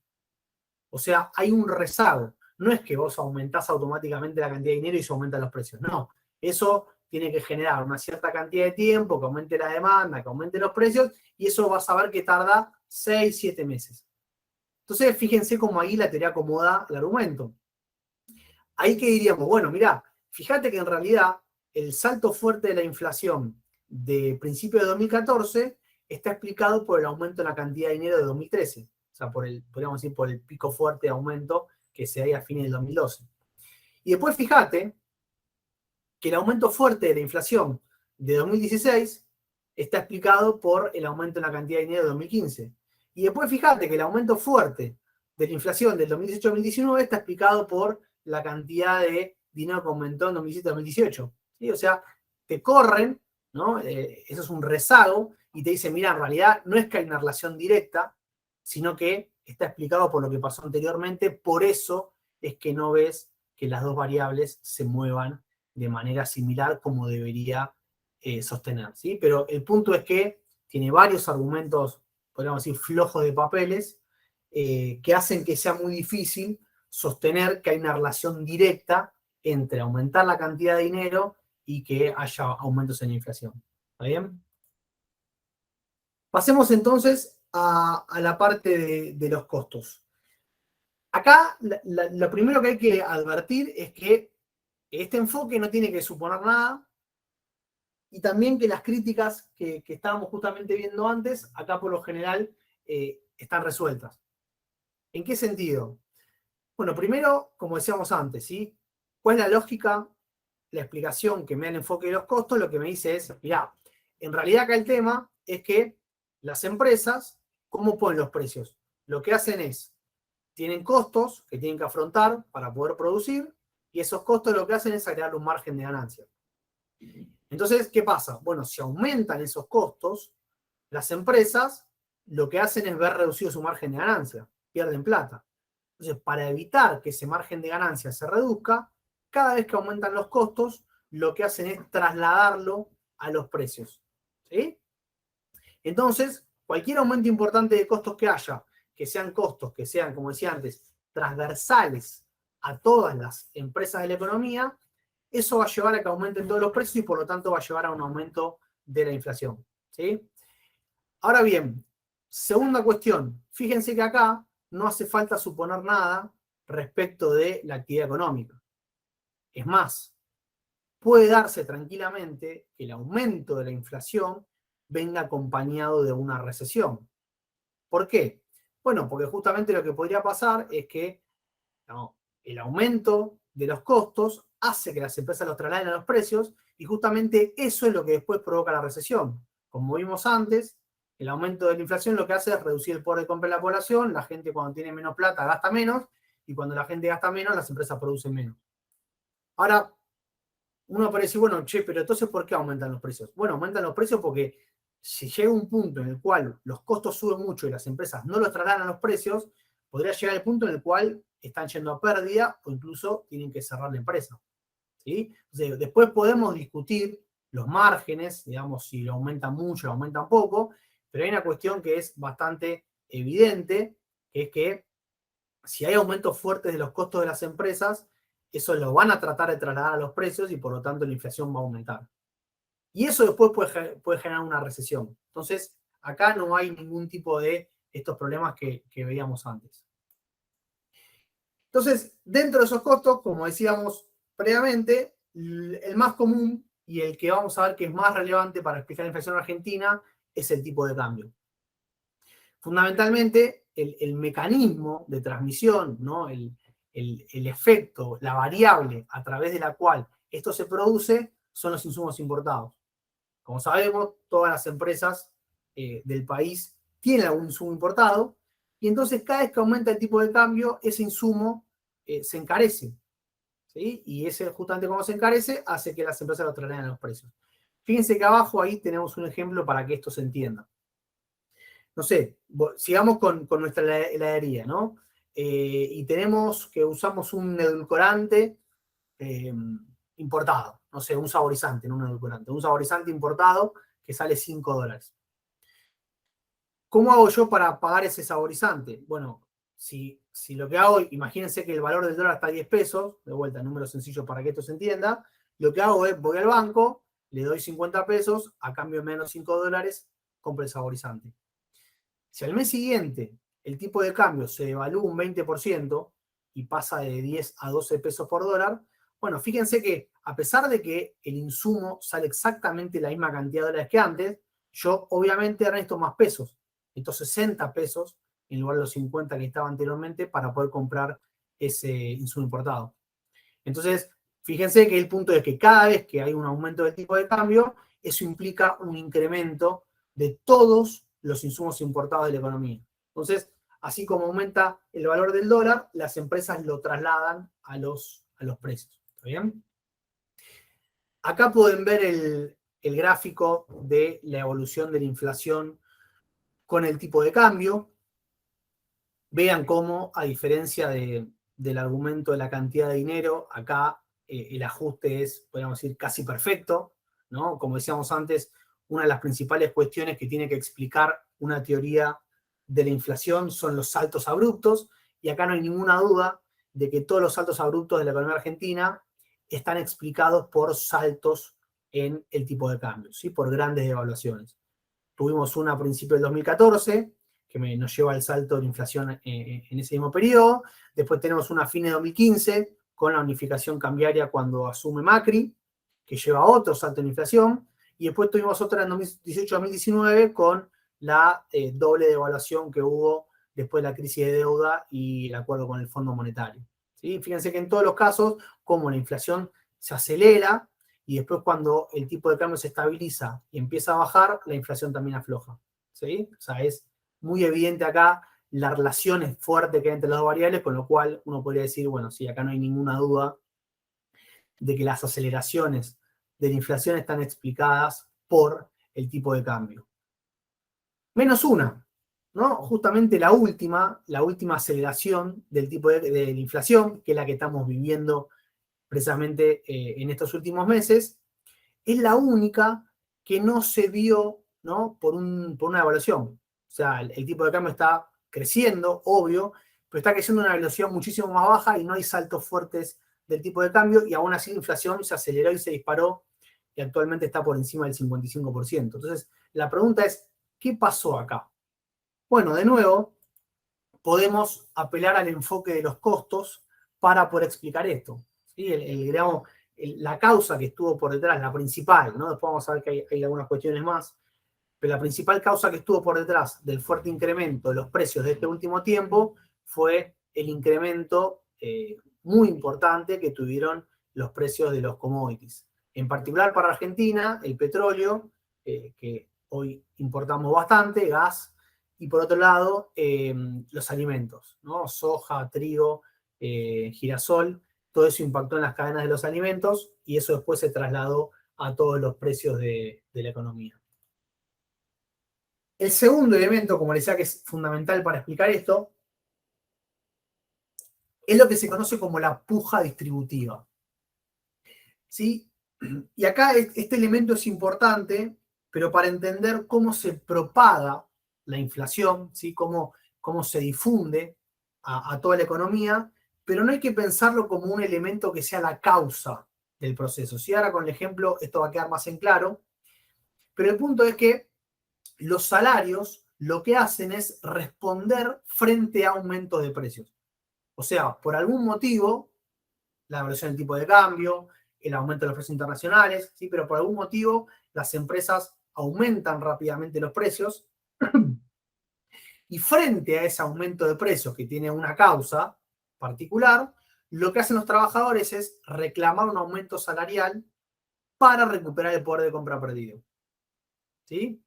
O sea, hay un rezago. No es que vos aumentás automáticamente la cantidad de dinero y se aumentan los precios. No, eso tiene que generar una cierta cantidad de tiempo, que aumente la demanda, que aumente los precios, y eso vas a ver que tarda 6, 7 meses. Entonces, fíjense cómo ahí la teoría acomoda el argumento. Ahí que diríamos, bueno, mirá, fíjate que en realidad el salto fuerte de la inflación de principios de 2014 está explicado por el aumento en la cantidad de dinero de 2013. O sea, podríamos decir, por el pico fuerte de aumento que se da a fines del 2012. Y después fíjate que el aumento fuerte de la inflación de 2016 está explicado por el aumento en la cantidad de dinero de 2015. Y después fíjate que el aumento fuerte de la inflación del 2018-2019 está explicado por la cantidad de dinero que aumentó en 2017-2018. ¿Sí? O sea, te corren, ¿no? Eso es un rezago, y te dicen, mira, en realidad no es que hay una relación directa, sino que está explicado por lo que pasó anteriormente, por eso es que no ves que las dos variables se muevan de manera similar como debería sostener. ¿Sí? Pero el punto es que tiene varios argumentos, podríamos decir, flojos de papeles, que hacen que sea muy difícil sostener que hay una relación directa entre aumentar la cantidad de dinero y que haya aumentos en la inflación. ¿Está bien? Pasemos entonces a la parte de los costos. Acá lo primero que hay que advertir es que este enfoque no tiene que suponer nada, y también que las críticas que estábamos justamente viendo antes, acá por lo general están resueltas. ¿En qué sentido? Bueno, primero, como decíamos antes, ¿sí? ¿Cuál es la lógica? La explicación que me da el enfoque de los costos, lo que me dice es, mirá, en realidad acá el tema es que las empresas, ¿cómo ponen los precios? Lo que hacen es, tienen costos que tienen que afrontar para poder producir, y esos costos lo que hacen es agregar un margen de ganancia. Entonces, ¿qué pasa? Bueno, si aumentan esos costos, las empresas lo que hacen es ver reducido su margen de ganancia, pierden plata. Entonces, para evitar que ese margen de ganancia se reduzca, cada vez que aumentan los costos, lo que hacen es trasladarlo a los precios. ¿Sí? Entonces, cualquier aumento importante de costos que haya, que sean costos que sean, como decía antes, transversales a todas las empresas de la economía, eso va a llevar a que aumenten todos los precios y por lo tanto va a llevar a un aumento de la inflación. ¿Sí? Ahora bien, segunda cuestión, fíjense que acá no hace falta suponer nada respecto de la actividad económica. Es más, puede darse tranquilamente que el aumento de la inflación venga acompañado de una recesión. ¿Por qué? Bueno, porque justamente lo que podría pasar es que no, el aumento de los costos hace que las empresas los trasladen a los precios, y justamente eso es lo que después provoca la recesión. Como vimos antes, el aumento de la inflación lo que hace es reducir el poder de compra de la población, la gente cuando tiene menos plata gasta menos, y cuando la gente gasta menos, las empresas producen menos. Ahora, uno puede decir, bueno, che, pero entonces ¿por qué aumentan los precios? Bueno, aumentan los precios porque si llega un punto en el cual los costos suben mucho y las empresas no los trasladan a los precios, podría llegar el punto en el cual están yendo a pérdida o incluso tienen que cerrar la empresa. ¿Sí? Entonces, después podemos discutir los márgenes, digamos, si lo aumentan mucho, lo aumentan poco, pero hay una cuestión que es bastante evidente, que es que si hay aumentos fuertes de los costos de las empresas, eso lo van a tratar de trasladar a los precios y por lo tanto la inflación va a aumentar. Y eso después puede generar una recesión. Entonces, acá no hay ningún tipo de estos problemas que veíamos antes. Entonces, dentro de esos costos, como decíamos previamente, el más común y el que vamos a ver que es más relevante para explicar la inflación argentina es el tipo de cambio. Fundamentalmente, el mecanismo de transmisión, ¿no? el efecto, la variable a través de la cual esto se produce son los insumos importados. Como sabemos, todas las empresas del país tienen algún insumo importado y entonces cada vez que aumenta el tipo de cambio, ese insumo se encarece. ¿Sí? Y ese, justamente como se encarece, hace que las empresas lo trasladen a los precios. Fíjense que abajo ahí tenemos un ejemplo para que esto se entienda. No sé, sigamos con nuestra heladería, ¿no? Y tenemos que usamos un edulcorante importado, no sé, un saborizante, no un edulcorante, un saborizante importado que sale $5. ¿Cómo hago yo para pagar ese saborizante? Bueno, si lo que hago, imagínense que el valor del dólar está a 10 pesos, de vuelta, número sencillo para que esto se entienda, lo que hago es, voy al banco, le doy 50 pesos, a cambio de menos $5, compro el saborizante. Si al mes siguiente el tipo de cambio se devalúa un 20% y pasa de 10 a 12 pesos por dólar, bueno, fíjense que a pesar de que el insumo sale exactamente la misma cantidad de dólares que antes, yo obviamente ahora necesito más pesos. Estos 60 pesos en lugar de los 50 que estaba anteriormente para poder comprar ese insumo importado. Entonces, fíjense que el punto es que cada vez que hay un aumento del tipo de cambio, eso implica un incremento de todos los insumos importados de la economía. Entonces, así como aumenta el valor del dólar, las empresas lo trasladan a los precios. ¿Está bien? Acá pueden ver el gráfico de la evolución de la inflación con el tipo de cambio. Vean cómo, a diferencia del argumento de la cantidad de dinero, acá el ajuste es, podríamos decir, casi perfecto, ¿no? Como decíamos antes, una de las principales cuestiones que tiene que explicar una teoría de la inflación son los saltos abruptos, y acá no hay ninguna duda de que todos los saltos abruptos de la economía argentina están explicados por saltos en el tipo de cambio, ¿sí? Por grandes devaluaciones. Tuvimos una a principios del 2014, que nos lleva al salto de la inflación en ese mismo periodo. Después tenemos una a fines de 2015, con la unificación cambiaria cuando asume Macri, que lleva a otro salto de la inflación. Y después tuvimos otra en 2018-2019 con la doble devaluación que hubo después de la crisis de deuda y el acuerdo con el Fondo Monetario. ¿Sí? Fíjense que en todos los casos, como la inflación se acelera, y después cuando el tipo de cambio se estabiliza y empieza a bajar, la inflación también afloja. ¿Sí? O sea, es muy evidente acá la relación fuerte que hay entre las dos variables, con lo cual uno podría decir, bueno, sí, acá no hay ninguna duda de que las aceleraciones de la inflación están explicadas por el tipo de cambio. Menos una, ¿no? Justamente la última aceleración del tipo de la inflación, que es la que estamos viviendo precisamente en estos últimos meses, es la única que no se vio, ¿no? por una evaluación. O sea, el tipo de cambio está creciendo, obvio, pero está creciendo a una velocidad muchísimo más baja y no hay saltos fuertes del tipo de cambio, y aún así la inflación se aceleró y se disparó y actualmente está por encima del 55%. Entonces, la pregunta es, ¿qué pasó acá? Bueno, de nuevo, podemos apelar al enfoque de los costos para poder explicar esto. ¿Sí? Digamos, la causa que estuvo por detrás, la principal, ¿no? Después vamos a ver que hay algunas cuestiones más, pero la principal causa que estuvo por detrás del fuerte incremento de los precios de este último tiempo fue el incremento muy importante que tuvieron los precios de los commodities. En particular para Argentina, el petróleo, que hoy importamos bastante, gas, y por otro lado, los alimentos, ¿no? Soja, trigo, girasol, todo eso impactó en las cadenas de los alimentos y eso después se trasladó a todos los precios de la economía. El segundo elemento, como les decía, que es fundamental para explicar esto, es lo que se conoce como la puja distributiva. ¿Sí? Y acá este elemento es importante, pero para entender cómo se propaga la inflación, ¿sí? Cómo se difunde a toda la economía, pero no hay que pensarlo como un elemento que sea la causa del proceso. ¿Sí? Ahora con el ejemplo esto va a quedar más en claro, pero el punto es que los salarios lo que hacen es responder frente a aumentos de precios. O sea, por algún motivo, la evaluación del tipo de cambio, el aumento de los precios internacionales, ¿sí? Pero por algún motivo las empresas aumentan rápidamente los precios y frente a ese aumento de precios que tiene una causa particular, lo que hacen los trabajadores es reclamar un aumento salarial para recuperar el poder de compra perdido. ¿Sí?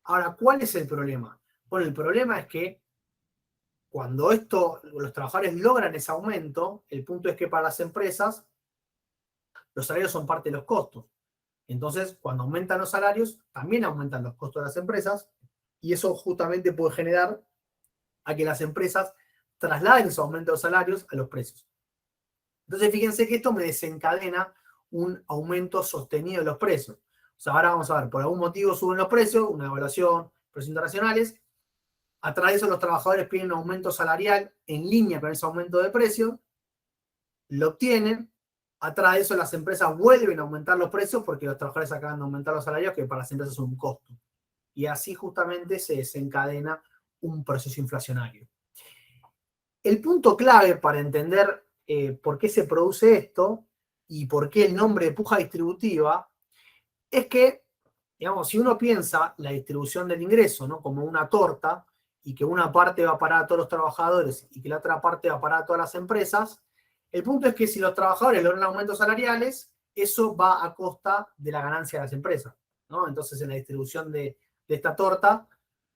Ahora, ¿cuál es el problema? Bueno, el problema es que cuando los trabajadores logran ese aumento, el punto es que para las empresas los salarios son parte de los costos. Entonces, cuando aumentan los salarios, también aumentan los costos de las empresas y eso justamente puede generar a que las empresas trasladen esos aumentos de salarios a los precios. Entonces, fíjense que esto me desencadena un aumento sostenido de los precios. O sea, ahora vamos a ver, por algún motivo suben los precios, una devaluación, precios internacionales. A través de eso los trabajadores piden un aumento salarial en línea con ese aumento de precios, lo obtienen. A través de eso las empresas vuelven a aumentar los precios porque los trabajadores acaban de aumentar los salarios, que para las empresas son un costo. Y así justamente se desencadena un proceso inflacionario. El punto clave para entender por qué se produce esto y por qué el nombre de puja distributiva es que, digamos, si uno piensa la distribución del ingreso, ¿no?, como una torta y que una parte va a parar a todos los trabajadores y que la otra parte va a parar a todas las empresas, el punto es que si los trabajadores logran aumentos salariales, eso va a costa de la ganancia de las empresas, ¿no? Entonces, en la distribución de esta torta,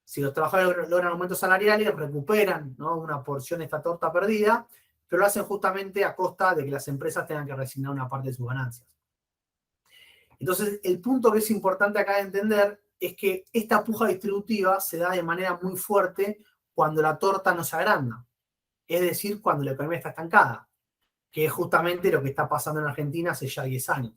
si los trabajadores logran aumentos salariales, recuperan, ¿no?, una porción de esta torta perdida, pero lo hacen justamente a costa de que las empresas tengan que resignar una parte de sus ganancias. Entonces, el punto que es importante acá de entender es que esta puja distributiva se da de manera muy fuerte cuando la torta no se agranda, es decir, cuando la economía está estancada, que es justamente lo que está pasando en Argentina hace ya 10 años.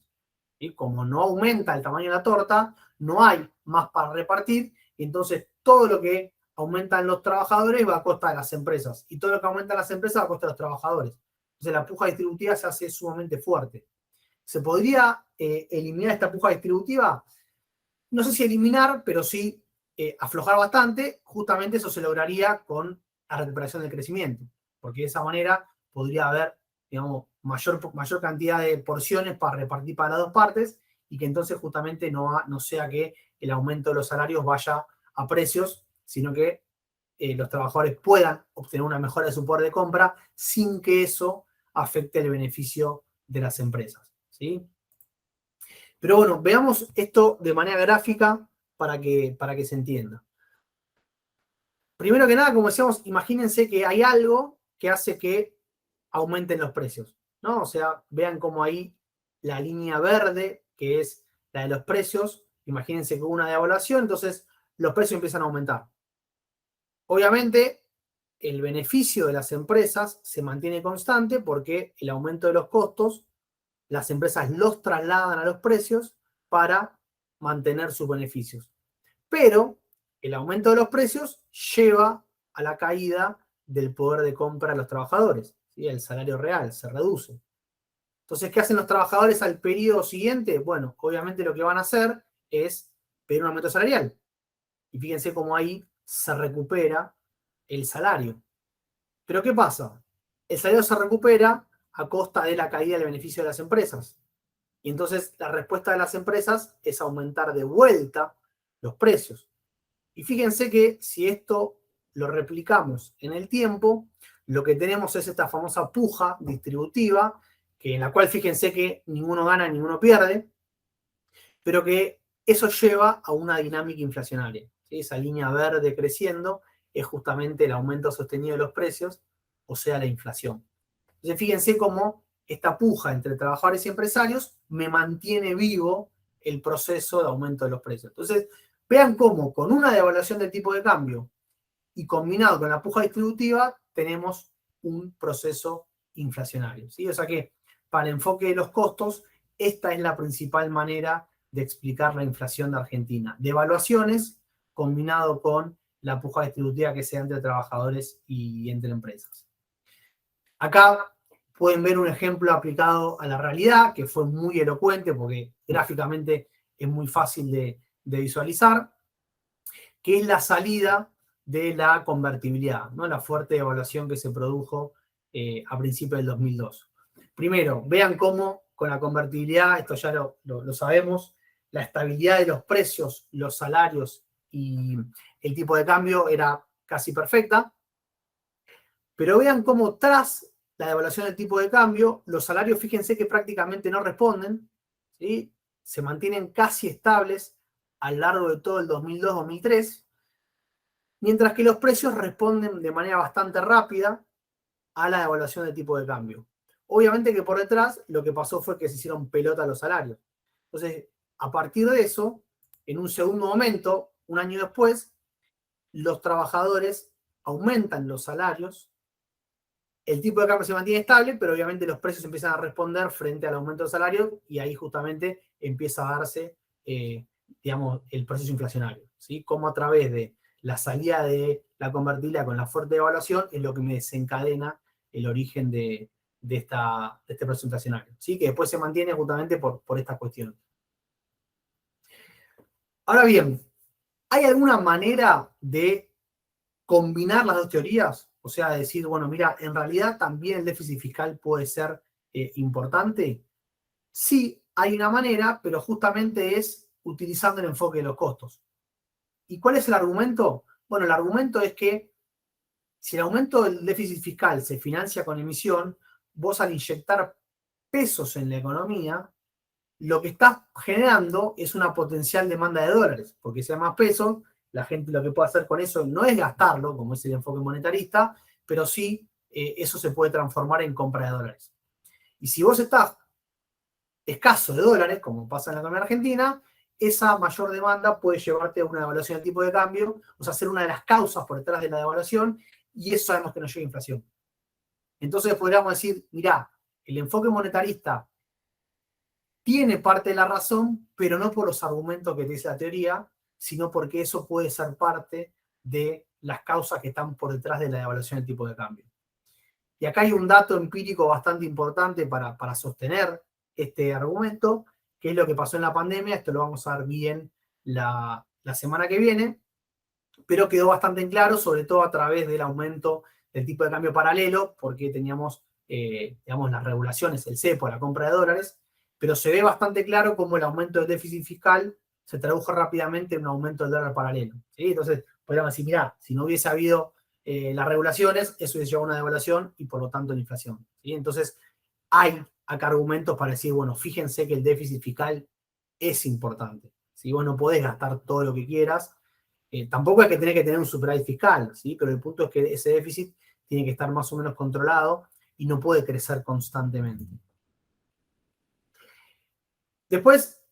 ¿Sí? Como no aumenta el tamaño de la torta, no hay más para repartir, y entonces todo lo que aumentan los trabajadores va a costa de las empresas, y todo lo que aumentan las empresas va a costa de los trabajadores. Entonces la puja distributiva se hace sumamente fuerte. ¿Se podría eliminar esta puja distributiva? No sé si eliminar, pero sí aflojar bastante. Justamente eso se lograría con la recuperación del crecimiento, porque de esa manera podría haber, digamos, mayor cantidad de porciones para repartir para las dos partes y que entonces justamente no sea que el aumento de los salarios vaya a precios, sino que los trabajadores puedan obtener una mejora de su poder de compra sin que eso afecte el beneficio de las empresas. ¿Sí? Pero bueno, veamos esto de manera gráfica para que se entienda. Primero que nada, como decíamos, imagínense que hay algo que hace que aumenten los precios, ¿no? O sea, vean cómo ahí la línea verde, que es la de los precios, imagínense que hubo una devaluación, entonces los precios empiezan a aumentar. Obviamente, el beneficio de las empresas se mantiene constante porque el aumento de los costos, las empresas los trasladan a los precios para mantener sus beneficios. Pero el aumento de los precios lleva a la caída del poder de compra de los trabajadores. ¿Sí? El salario real se reduce. Entonces, ¿qué hacen los trabajadores al periodo siguiente? Bueno, obviamente lo que van a hacer es pedir un aumento salarial. Y fíjense cómo ahí se recupera el salario. Pero ¿qué pasa? El salario se recupera a costa de la caída del beneficio de las empresas. Y entonces la respuesta de las empresas es aumentar de vuelta los precios. Y fíjense que si esto lo replicamos en el tiempo, lo que tenemos es esta famosa puja distributiva, en la cual fíjense que ninguno gana, ninguno pierde, pero que eso lleva a una dinámica inflacionaria. ¿Sí? Esa línea verde creciendo es justamente el aumento sostenido de los precios, o sea, la inflación. Entonces fíjense cómo esta puja entre trabajadores y empresarios me mantiene vivo el proceso de aumento de los precios. Entonces, vean cómo con una devaluación del tipo de cambio y combinado con la puja distributiva tenemos un proceso inflacionario. ¿Sí? O sea que para el enfoque de los costos, esta es la principal manera de explicar la inflación de Argentina. Devaluaciones combinado con la puja distributiva que se da entre trabajadores y entre empresas. Acá pueden ver un ejemplo aplicado a la realidad, que fue muy elocuente porque gráficamente es muy fácil de visualizar, que es la salida de la convertibilidad, ¿no? La fuerte devaluación que se produjo a principios del 2002. Primero, vean cómo con la convertibilidad, esto ya lo sabemos, la estabilidad de los precios, los salarios y el tipo de cambio era casi perfecta, pero vean cómo tras la devaluación del tipo de cambio, los salarios, fíjense que prácticamente no responden, ¿sí? Se mantienen casi estables a lo largo de todo el 2002-2003, mientras que los precios responden de manera bastante rápida a la devaluación del tipo de cambio. Obviamente que por detrás lo que pasó fue que se hicieron pelota los salarios. Entonces, a partir de eso, en un segundo momento, un año después, los trabajadores aumentan los salarios, el tipo de cambio se mantiene estable, pero obviamente los precios empiezan a responder frente al aumento del salario y ahí justamente empieza a darse, digamos, el proceso inflacionario, ¿sí? Como a través de la salida de la convertibilidad con la fuerte devaluación es lo que me desencadena el origen de este proceso inflacionario, ¿sí? Que después se mantiene justamente por esta cuestión. Ahora bien, ¿hay alguna manera de combinar las dos teorías? O sea, decir, bueno, mira, en realidad también el déficit fiscal puede ser importante. Sí, hay una manera, pero justamente es utilizando el enfoque de los costos. ¿Y cuál es el argumento? Bueno, el argumento es que si el aumento del déficit fiscal se financia con emisión, vos al inyectar pesos en la economía, lo que estás generando es una potencial demanda de dólares, porque si hay más pesos, la gente lo que puede hacer con eso no es gastarlo, como es el enfoque monetarista, pero sí eso se puede transformar en compra de dólares. Y si vos estás escaso de dólares, como pasa en la economía argentina, esa mayor demanda puede llevarte a una devaluación del tipo de cambio, o sea, ser una de las causas por detrás de la devaluación, y eso sabemos que nos lleva a inflación. Entonces podríamos decir, mirá, el enfoque monetarista tiene parte de la razón, pero no por los argumentos que te dice la teoría, sino porque eso puede ser parte de las causas que están por detrás de la devaluación del tipo de cambio. Y acá hay un dato empírico bastante importante para sostener este argumento, que es lo que pasó en la pandemia. Esto lo vamos a ver bien la semana que viene, pero quedó bastante en claro, sobre todo a través del aumento del tipo de cambio paralelo, porque teníamos, digamos, las regulaciones, el cepo, la compra de dólares, pero se ve bastante claro cómo el aumento del déficit fiscal se tradujo rápidamente en un aumento del dólar paralelo, ¿sí? Entonces, podríamos decir, mirá, si no hubiese habido las regulaciones, eso hubiese llevado a una devaluación y por lo tanto la inflación, ¿sí? Entonces, hay acá argumentos para decir, bueno, fíjense que el déficit fiscal es importante, ¿sí? Vos no podés gastar todo lo que quieras, tampoco hay que tener un superávit fiscal, ¿sí? Pero el punto es que ese déficit tiene que estar más o menos controlado y no puede crecer constantemente. Después,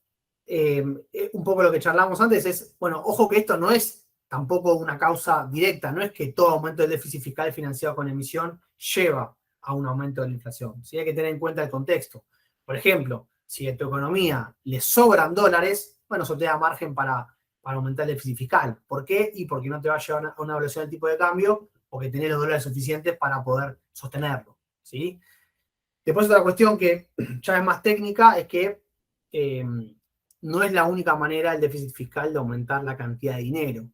un poco lo que charlamos antes es, bueno, ojo que esto no es tampoco una causa directa, no es que todo aumento del déficit fiscal financiado con emisión lleva a un aumento de la inflación, ¿sí? Hay que tener en cuenta el contexto. Por ejemplo, si a tu economía le sobran dólares, bueno, eso te da margen para aumentar el déficit fiscal. ¿Por qué? Y porque no te va a llevar a una evaluación del tipo de cambio, porque tenés los dólares suficientes para poder sostenerlo, ¿sí? Después otra cuestión que ya es más técnica es que eh, no es la única manera el déficit fiscal de aumentar la cantidad de dinero.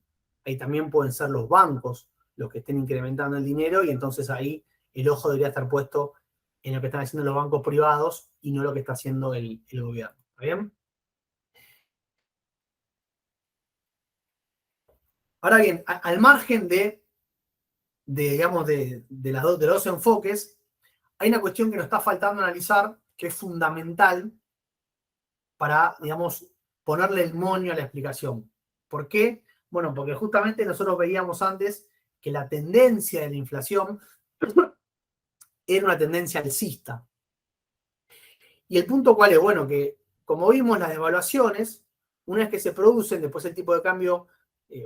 Ahí también pueden ser los bancos los que estén incrementando el dinero y entonces ahí el ojo debería estar puesto en lo que están haciendo los bancos privados y no lo que está haciendo el gobierno. ¿Está bien? Ahora bien, al margen digamos, de los dos enfoques, hay una cuestión que nos está faltando analizar que es fundamental para, digamos, ponerle el moño a la explicación. ¿Por qué? Bueno, porque justamente nosotros veíamos antes que la tendencia de la inflación era una tendencia alcista. ¿Y el punto cuál es? Bueno, que como vimos las devaluaciones, una vez que se producen, después el tipo de cambio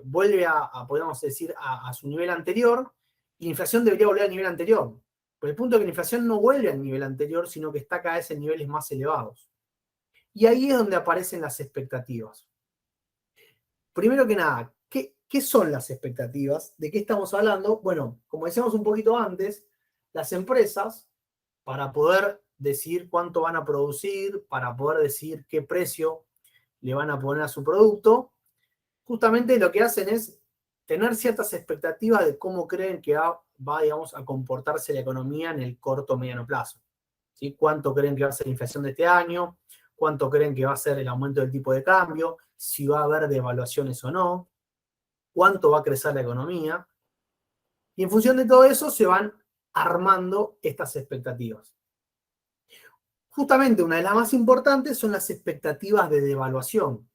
vuelve podríamos decir, a su nivel anterior, y la inflación debería volver al nivel anterior. Pero el punto es que la inflación no vuelve al nivel anterior, sino que está cada vez en niveles más elevados. Y ahí es donde aparecen las expectativas. Primero que nada, ¿qué son las expectativas? ¿De qué estamos hablando? Bueno, como decíamos un poquito antes, las empresas, para poder decir cuánto van a producir, para poder decir qué precio le van a poner a su producto, justamente lo que hacen es tener ciertas expectativas de cómo creen que va, digamos, a comportarse la economía en el corto o mediano plazo. ¿Sí? ¿Cuánto creen que va a ser la inflación de este año? ¿Cuánto creen que va a ser el aumento del tipo de cambio? ¿Si va a haber devaluaciones o no? ¿Cuánto va a crecer la economía? Y en función de todo eso se van armando estas expectativas. Justamente una de las más importantes son las expectativas de devaluación.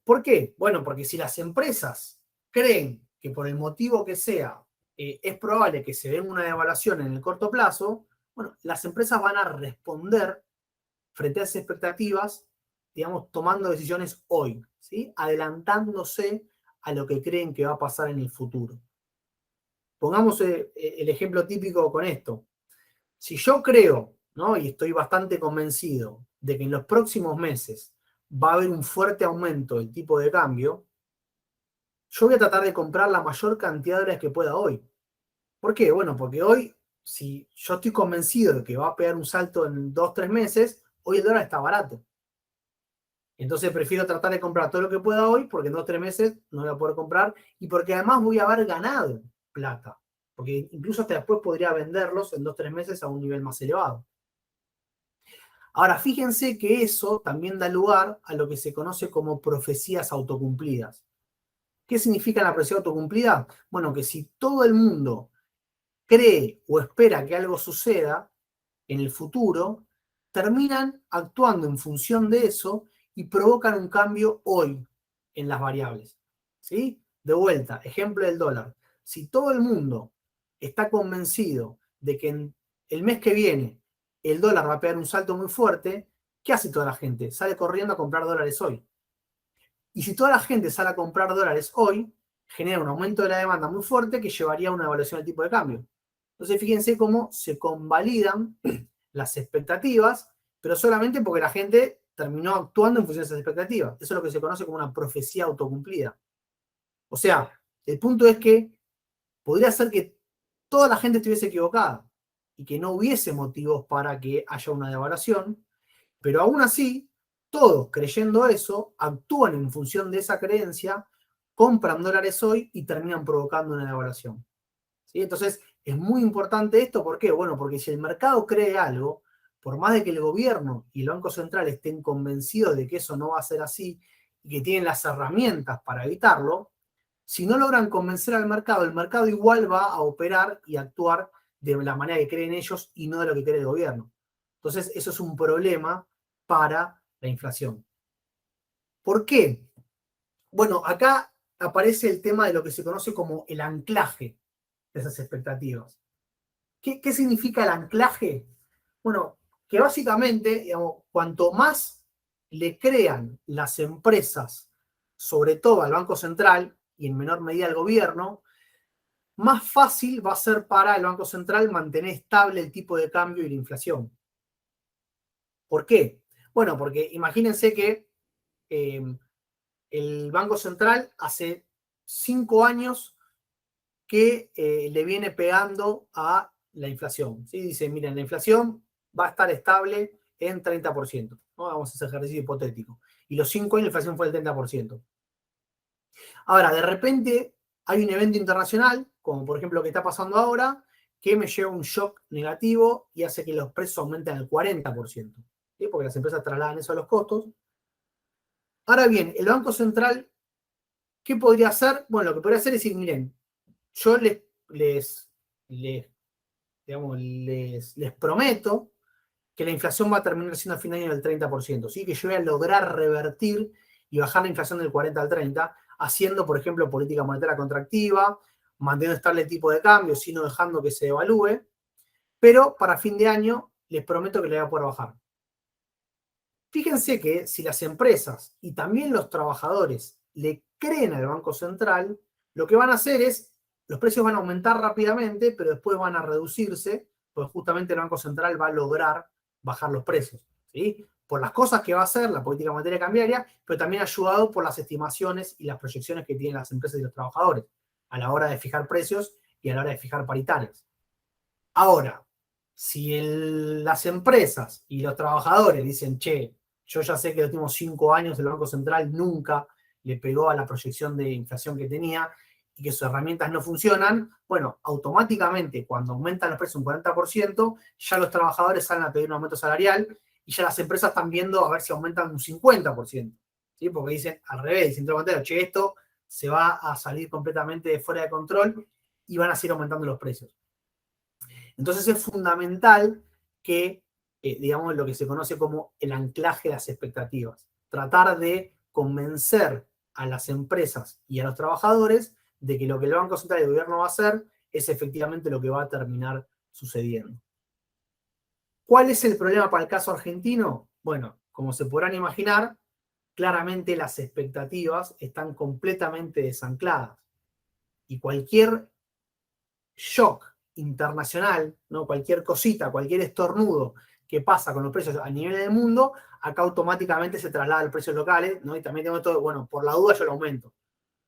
¿Por qué? Bueno, porque si las empresas creen que por el motivo que sea es probable que se den una devaluación en el corto plazo, bueno, las empresas van a responder frente a esas expectativas, digamos, tomando decisiones hoy, ¿sí? Adelantándose a lo que creen que va a pasar en el futuro. Pongamos el ejemplo típico con esto. Si yo creo, ¿no? Y estoy bastante convencido de que en los próximos meses va a haber un fuerte aumento del tipo de cambio, yo voy a tratar de comprar la mayor cantidad de dólares que pueda hoy. ¿Por qué? Bueno, porque hoy, si yo estoy convencido de que va a pegar un salto en 2 o 3 meses, hoy el dólar está barato. Entonces prefiero tratar de comprar todo lo que pueda hoy, porque en 2 o 3 meses no voy a poder comprar y porque además voy a haber ganado plata. Porque incluso hasta después podría venderlos en 2 o 3 meses a un nivel más elevado. Ahora, fíjense que eso también da lugar a lo que se conoce como profecías autocumplidas. ¿Qué significa la profecía autocumplida? Bueno, que si todo el mundo cree o espera que algo suceda en el futuro, terminan actuando en función de eso y provocan un cambio hoy en las variables. ¿Sí? De vuelta, ejemplo del dólar. Si todo el mundo está convencido de que en el mes que viene el dólar va a pegar un salto muy fuerte, ¿qué hace toda la gente? Sale corriendo a comprar dólares hoy. Y si toda la gente sale a comprar dólares hoy, genera un aumento de la demanda muy fuerte que llevaría a una devaluación del tipo de cambio. Entonces, fíjense cómo se convalidan las expectativas, pero solamente porque la gente terminó actuando en función de esas expectativas. Eso es lo que se conoce como una profecía autocumplida. O sea, el punto es que podría ser que toda la gente estuviese equivocada y que no hubiese motivos para que haya una devaluación, pero aún así, todos creyendo eso, actúan en función de esa creencia, compran dólares hoy y terminan provocando una devaluación. ¿Sí? Entonces, es muy importante esto, ¿por qué? Bueno, porque si el mercado cree algo, por más de que el gobierno y el Banco Central estén convencidos de que eso no va a ser así y que tienen las herramientas para evitarlo, si no logran convencer al mercado, el mercado igual va a operar y actuar de la manera que creen ellos y no de lo que cree el gobierno. Entonces, eso es un problema para la inflación. ¿Por qué? Bueno, acá aparece el tema de lo que se conoce como el anclaje de esas expectativas. ¿Qué significa el anclaje? Bueno, que básicamente, digamos, cuanto más le crean las empresas, sobre todo al Banco Central y en menor medida al gobierno, más fácil va a ser para el Banco Central mantener estable el tipo de cambio y la inflación. ¿Por qué? Bueno, porque imagínense que el Banco Central hace 5 años que le viene pegando a la inflación. ¿Sí? Dice, miren, la inflación va a estar estable en 30%. ¿No? Vamos a hacer ejercicio hipotético. Y los 5 años la inflación fue del 30%. Ahora, de repente hay un evento internacional, como por ejemplo lo que está pasando ahora, que me lleva un shock negativo y hace que los precios aumenten al 40%. ¿Sí? Porque las empresas trasladan eso a los costos. Ahora bien, el Banco Central, ¿qué podría hacer? Bueno, lo que podría hacer es decir, miren, yo les prometo que la inflación va a terminar siendo a fin de año del 30%, ¿sí? Que yo voy a lograr revertir y bajar la inflación del 40 al 30, haciendo, por ejemplo, política monetaria contractiva, manteniendo estable el tipo de cambio, sino dejando que se devalúe, pero para fin de año les prometo que le voy a poder bajar. Fíjense que si las empresas y también los trabajadores le creen al Banco Central, lo que van a hacer es, los precios van a aumentar rápidamente, pero después van a reducirse, pues justamente el Banco Central va a lograr bajar los precios, ¿sí? Por las cosas que va a hacer la política monetaria cambiaria, pero también ayudado por las estimaciones y las proyecciones que tienen las empresas y los trabajadores a la hora de fijar precios y a la hora de fijar paritarias. Ahora, si las empresas y los trabajadores dicen, che, yo ya sé que los últimos 5 años el Banco Central nunca le pegó a la proyección de inflación que tenía y que sus herramientas no funcionan, bueno, automáticamente cuando aumentan los precios un 40%, ya los trabajadores salen a pedir un aumento salarial y ya las empresas están viendo a ver si aumentan un 50%, ¿sí? Porque dicen al revés, dicen, che, esto se va a salir completamente fuera de control y van a seguir aumentando los precios. Entonces es fundamental que, digamos, lo que se conoce como el anclaje de las expectativas. Tratar de convencer a las empresas y a los trabajadores de que lo que el Banco Central y el gobierno va a hacer es efectivamente lo que va a terminar sucediendo. ¿Cuál es el problema para el caso argentino? Bueno, como se podrán imaginar, claramente las expectativas están completamente desancladas y cualquier shock internacional, ¿no? Cualquier cosita, cualquier estornudo que pasa con los precios a nivel del mundo, acá automáticamente se traslada a los precios locales, ¿no? Y también tengo todo, bueno, por la duda yo lo aumento.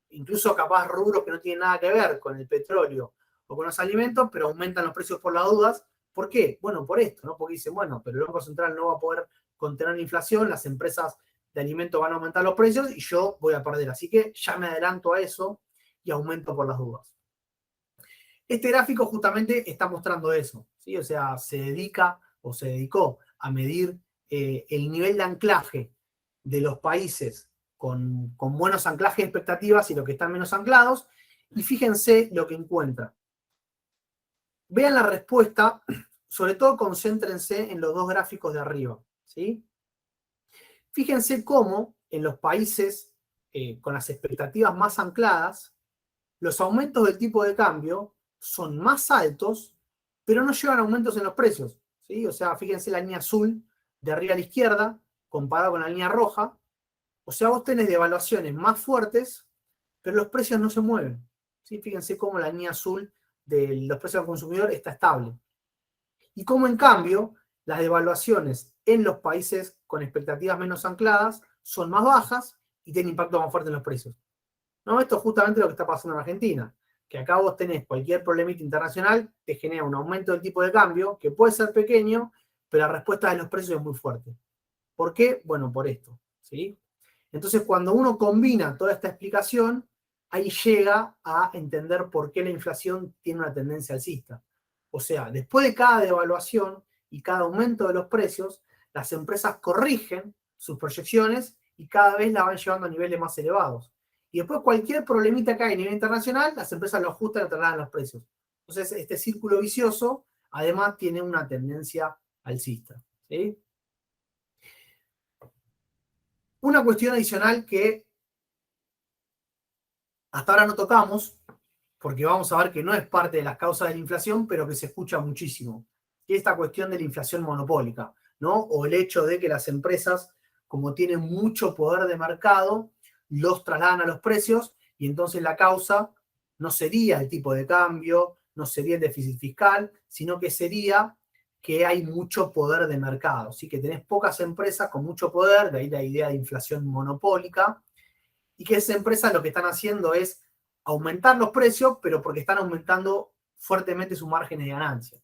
Incluso capaz rubros que no tienen nada que ver con el petróleo o con los alimentos, pero aumentan los precios por las dudas. ¿Por qué? Bueno, por esto, ¿no? Porque dicen, bueno, pero el Banco Central no va a poder contener la inflación, las empresas de alimentos van a aumentar los precios y yo voy a perder. Así que ya me adelanto a eso y aumento por las dudas. Este gráfico justamente está mostrando eso, ¿sí? O sea, se dedica o se dedicó a medir el nivel de anclaje de los países con buenos anclajes de expectativas y los que están menos anclados, y fíjense lo que encuentra. Vean la respuesta, sobre todo concéntrense en los dos gráficos de arriba, ¿sí? Fíjense cómo en los países con las expectativas más ancladas, los aumentos del tipo de cambio son más altos, pero no llevan aumentos en los precios, ¿sí? O sea, fíjense la línea azul de arriba a la izquierda, comparada con la línea roja. O sea, vos tenés devaluaciones más fuertes, pero los precios no se mueven, ¿sí? Fíjense cómo la línea azul de los precios al consumidor está estable. Y cómo, en cambio, las devaluaciones en los países con expectativas menos ancladas son más bajas y tienen impacto más fuerte en los precios. ¿No? Esto es justamente lo que está pasando en Argentina, que acá vos tenés cualquier problemita internacional, te genera un aumento del tipo de cambio, que puede ser pequeño, pero la respuesta de los precios es muy fuerte. ¿Por qué? Bueno, por esto, ¿sí? Entonces, cuando uno combina toda esta explicación, ahí llega a entender por qué la inflación tiene una tendencia alcista. O sea, después de cada devaluación y cada aumento de los precios, las empresas corrigen sus proyecciones y cada vez la van llevando a niveles más elevados. Y después cualquier problemita que hay a nivel internacional, las empresas lo ajustan y trasladan los precios. Entonces, este círculo vicioso, además, tiene una tendencia alcista, ¿sí? Una cuestión adicional que hasta ahora no tocamos, porque vamos a ver que no es parte de las causas de la inflación, pero que se escucha muchísimo, que es esta cuestión de la inflación monopólica, ¿no? O el hecho de que las empresas, como tienen mucho poder de mercado, los trasladan a los precios y entonces la causa no sería el tipo de cambio, no sería el déficit fiscal, sino que sería que hay mucho poder de mercado, ¿sí? Que tenés pocas empresas con mucho poder, de ahí la idea de inflación monopólica, y que esas empresas lo que están haciendo es aumentar los precios, pero porque están aumentando fuertemente sus márgenes de ganancia.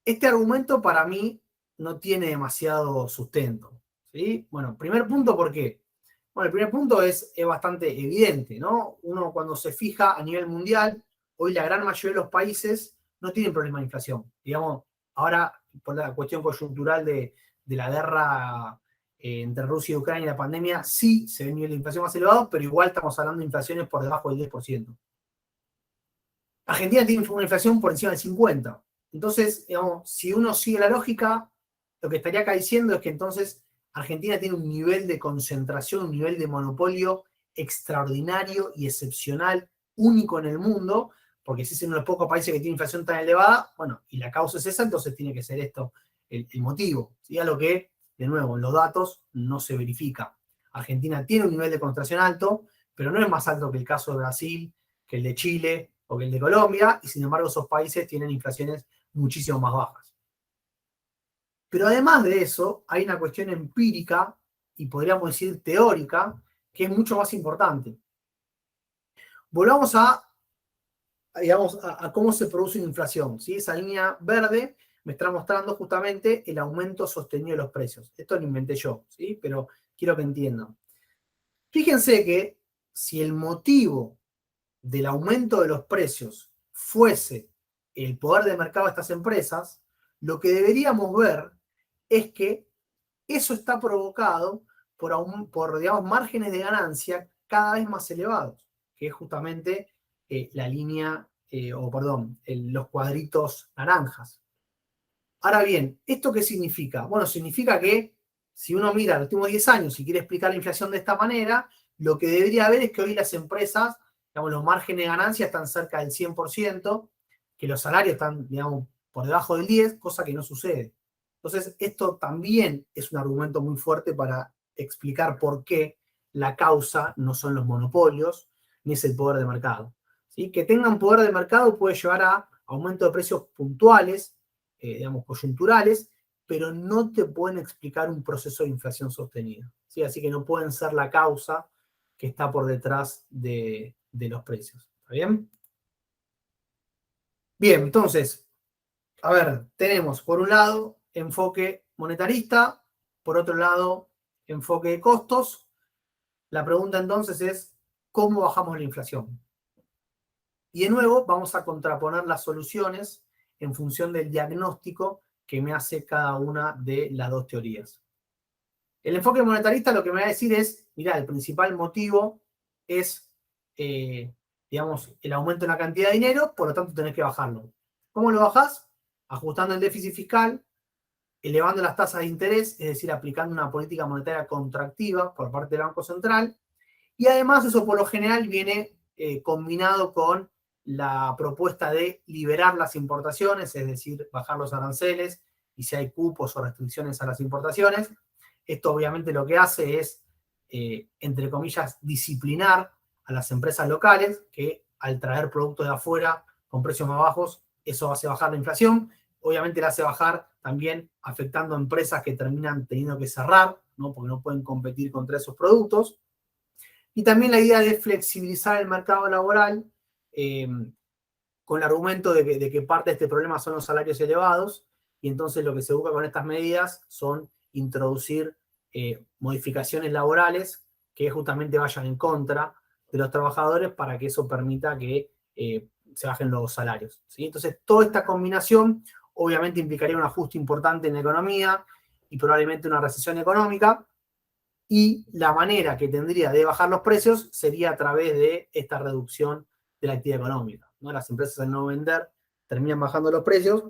Este argumento para mí no tiene demasiado sustento, ¿sí? Bueno, primer punto, ¿por qué? Bueno, el primer punto es bastante evidente, ¿no? Uno cuando se fija a nivel mundial, hoy la gran mayoría de los países no tienen problema de inflación. Digamos, ahora por la cuestión coyuntural de la guerra entre Rusia y Ucrania y la pandemia, sí se ve un nivel de inflación más elevado, pero igual estamos hablando de inflaciones por debajo del 10%. Argentina tiene una inflación por encima del 50%. Entonces, digamos, si uno sigue la lógica, lo que estaría acá diciendo es que entonces Argentina tiene un nivel de concentración, un nivel de monopolio extraordinario y excepcional, único en el mundo, porque si es uno de los pocos países que tiene inflación tan elevada, bueno, y la causa es esa, entonces tiene que ser esto el motivo, ¿sí? A lo que, de nuevo, en los datos no se verifica. Argentina tiene un nivel de concentración alto, pero no es más alto que el caso de Brasil, que el de Chile o que el de Colombia, y sin embargo esos países tienen inflaciones muchísimo más bajas. Pero además de eso, hay una cuestión empírica y podríamos decir teórica, que es mucho más importante. Volvamos digamos, a cómo se produce una inflación, ¿sí? Esa línea verde me está mostrando justamente el aumento sostenido de los precios. Esto lo inventé yo, ¿sí? Pero quiero que entiendan. Fíjense que si el motivo del aumento de los precios fuese el poder de mercado de estas empresas, lo que deberíamos ver es que eso está provocado por digamos, márgenes de ganancia cada vez más elevados, que es justamente la línea los cuadritos naranjas. Ahora bien, ¿esto qué significa? Bueno, significa que si uno mira los últimos 10 años y quiere explicar la inflación de esta manera, lo que debería haber es que hoy las empresas, digamos, los márgenes de ganancia están cerca del 100%, que los salarios están, digamos, por debajo del 10%, cosa que no sucede. Entonces, esto también es un argumento muy fuerte para explicar por qué la causa no son los monopolios ni es el poder de mercado. ¿Sí? Que tengan poder de mercado puede llevar a aumento de precios puntuales, digamos, coyunturales, pero no te pueden explicar un proceso de inflación sostenida. ¿Sí? Así que no pueden ser la causa que está por detrás de los precios. ¿Está bien? Bien, entonces, a ver, tenemos por un lado enfoque monetarista, por otro lado enfoque de costos. La pregunta entonces es, ¿cómo bajamos la inflación? Y de nuevo vamos a contraponer las soluciones en función del diagnóstico que me hace cada una de las dos teorías. El enfoque monetarista lo que me va a decir es, mira, el principal motivo es, digamos, el aumento en la cantidad de dinero, por lo tanto tenés que bajarlo. ¿Cómo lo bajás? Ajustando el déficit fiscal, elevando las tasas de interés, es decir, aplicando una política monetaria contractiva por parte del Banco Central, y además eso por lo general viene combinado con la propuesta de liberar las importaciones, es decir, bajar los aranceles y si hay cupos o restricciones a las importaciones. Esto obviamente lo que hace es, entre comillas, disciplinar a las empresas locales que al traer productos de afuera con precios más bajos, eso hace bajar la inflación. Obviamente la hace bajar también afectando a empresas que terminan teniendo que cerrar, ¿no? Porque no pueden competir contra esos productos. Y también la idea de flexibilizar el mercado laboral con el argumento de que parte de este problema son los salarios elevados y entonces lo que se busca con estas medidas son introducir modificaciones laborales que justamente vayan en contra de los trabajadores para que eso permita que se bajen los salarios. ¿Sí? Entonces, toda esta combinación obviamente implicaría un ajuste importante en la economía y probablemente una recesión económica, y la manera que tendría de bajar los precios sería a través de esta reducción de la actividad económica, ¿no? Las empresas al no vender terminan bajando los precios.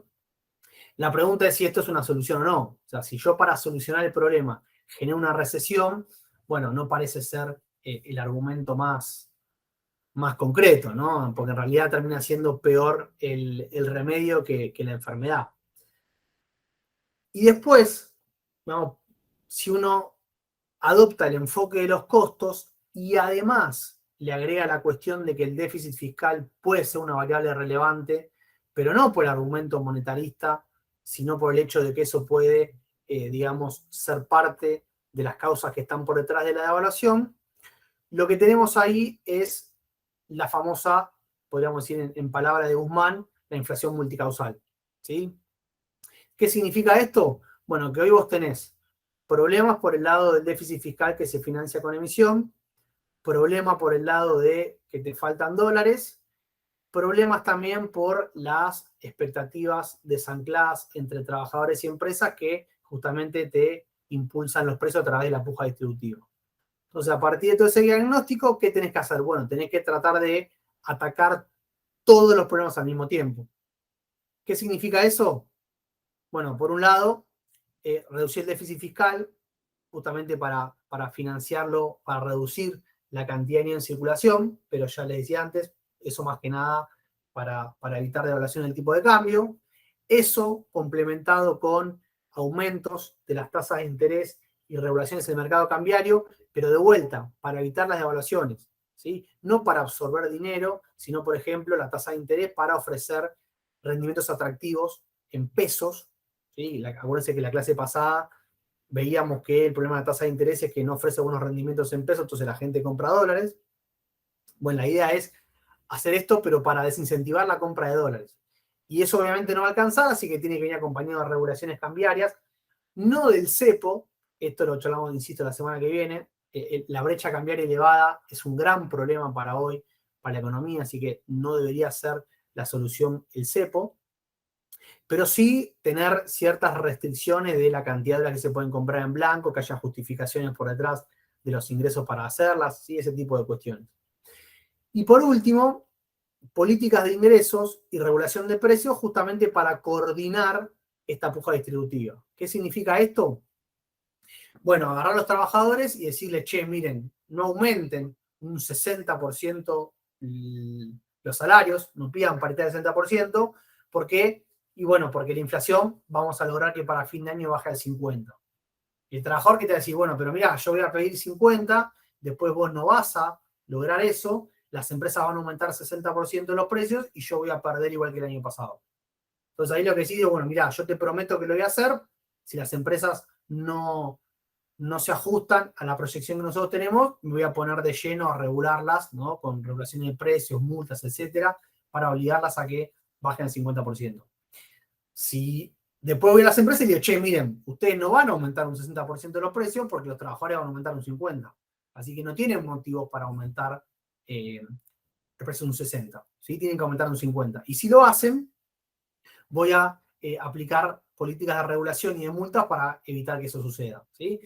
La pregunta es si esto es una solución o no. O sea, si yo para solucionar el problema genero una recesión, bueno, no parece ser el argumento más concreto, ¿no? Porque en realidad termina siendo peor el remedio que la enfermedad. Y después, ¿no? Si uno adopta el enfoque de los costos y además le agrega la cuestión de que el déficit fiscal puede ser una variable relevante, pero no por el argumento monetarista, sino por el hecho de que eso puede, digamos, ser parte de las causas que están por detrás de la devaluación. Lo que tenemos ahí es la famosa, podríamos decir en palabras de Guzmán, la inflación multicausal. ¿Sí? ¿Qué significa esto? Bueno, que hoy vos tenés problemas por el lado del déficit fiscal que se financia con emisión, problema por el lado de que te faltan dólares, problemas también por las expectativas desancladas entre trabajadores y empresas que justamente te impulsan los precios a través de la puja distributiva. Entonces, a partir de todo ese diagnóstico, ¿qué tenés que hacer? Bueno, tenés que tratar de atacar todos los problemas al mismo tiempo. ¿Qué significa eso? Bueno, por un lado, reducir el déficit fiscal, justamente para financiarlo, para reducir la cantidad de dinero en circulación, pero ya les decía antes, eso más que nada para evitar devaluación del tipo de cambio. Eso complementado con aumentos de las tasas de interés y regulaciones del mercado cambiario, pero de vuelta, para evitar las devaluaciones, ¿sí? No para absorber dinero, sino, por ejemplo, la tasa de interés para ofrecer rendimientos atractivos en pesos. ¿Sí? Acuérdense que la clase pasada veíamos que el problema de la tasa de interés es que no ofrece buenos rendimientos en pesos, entonces la gente compra dólares. Bueno, la idea es hacer esto, pero para desincentivar la compra de dólares. Y eso obviamente no va a alcanzar, así que tiene que venir acompañado de regulaciones cambiarias, no del cepo, esto lo charlamos, insisto, la semana que viene. La brecha cambiaria elevada es un gran problema para hoy, para la economía, así que no debería ser la solución el cepo, pero sí tener ciertas restricciones de la cantidad de las que se pueden comprar en blanco, que haya justificaciones por detrás de los ingresos para hacerlas, ¿sí? Ese tipo de cuestiones. Y por último, políticas de ingresos y regulación de precios justamente para coordinar esta puja distributiva. ¿Qué significa esto? Bueno, agarrar a los trabajadores y decirles, che, miren, no aumenten un 60% los salarios, no pidan paridad del 60%, ¿por qué? Y bueno, porque la inflación vamos a lograr que para fin de año baje al 50%. Y el trabajador que te va a decir, bueno, pero mira, yo voy a pedir 50, después vos no vas a lograr eso, las empresas van a aumentar 60% los precios y yo voy a perder igual que el año pasado. Entonces ahí lo que decido, bueno, mira, yo te prometo que lo voy a hacer, si las empresas no se ajustan a la proyección que nosotros tenemos, me voy a poner de lleno a regularlas, ¿no? Con regulación de precios, multas, etcétera, para obligarlas a que bajen al 50%. Si después voy a las empresas y digo, che, miren, ustedes no van a aumentar un 60% de los precios porque los trabajadores van a aumentar un 50%. Así que no tienen motivos para aumentar el precio de un 60%. ¿Sí? Tienen que aumentar un 50%. Y si lo hacen, voy a aplicar políticas de regulación y de multas para evitar que eso suceda. ¿Sí?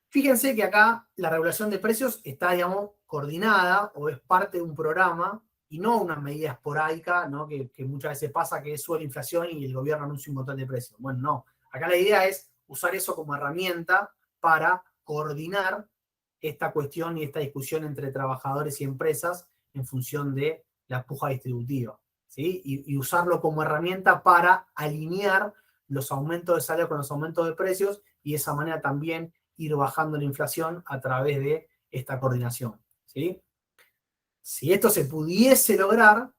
Fíjense que acá la regulación de precios está, digamos, coordinada o es parte de un programa y no una medida esporádica, ¿no? Que muchas veces pasa que sube la inflación y el gobierno anuncia un montón de precios. Bueno, no. Acá la idea es usar eso como herramienta para coordinar esta cuestión y esta discusión entre trabajadores y empresas en función de la puja distributiva. ¿Sí? Y usarlo como herramienta para alinear los aumentos de salario con los aumentos de precios y de esa manera también ir bajando la inflación a través de esta coordinación. ¿Sí? Si esto se pudiese lograr,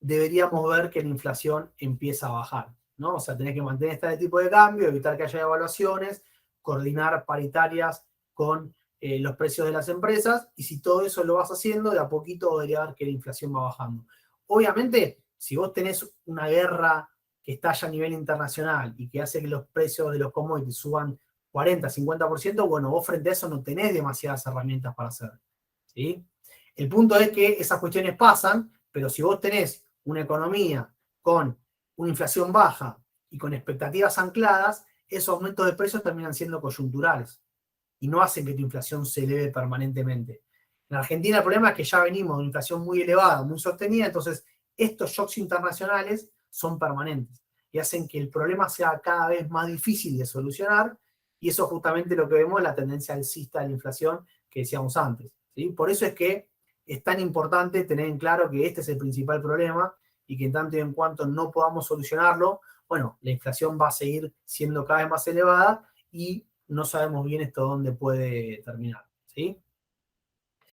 deberíamos ver que la inflación empieza a bajar, ¿no? O sea, tenés que mantener este tipo de cambio, evitar que haya evaluaciones, coordinar paritarias con los precios de las empresas, y si todo eso lo vas haciendo, de a poquito debería ver que la inflación va bajando. Obviamente, si vos tenés una guerra que estalla a nivel internacional y que hace que los precios de los commodities suban 40, 50%, bueno, vos frente a eso no tenés demasiadas herramientas para hacer. ¿Sí? El punto es que esas cuestiones pasan, pero si vos tenés una economía con una inflación baja y con expectativas ancladas, esos aumentos de precios terminan siendo coyunturales y no hacen que tu inflación se eleve permanentemente. En Argentina el problema es que ya venimos de una inflación muy elevada, muy sostenida, entonces estos shocks internacionales son permanentes y hacen que el problema sea cada vez más difícil de solucionar, y eso es justamente lo que vemos, la tendencia alcista de la inflación que decíamos antes. ¿Sí? Por eso es que es tan importante tener en claro que este es el principal problema y que en tanto y en cuanto no podamos solucionarlo, bueno, la inflación va a seguir siendo cada vez más elevada y no sabemos bien esto dónde puede terminar. ¿Sí?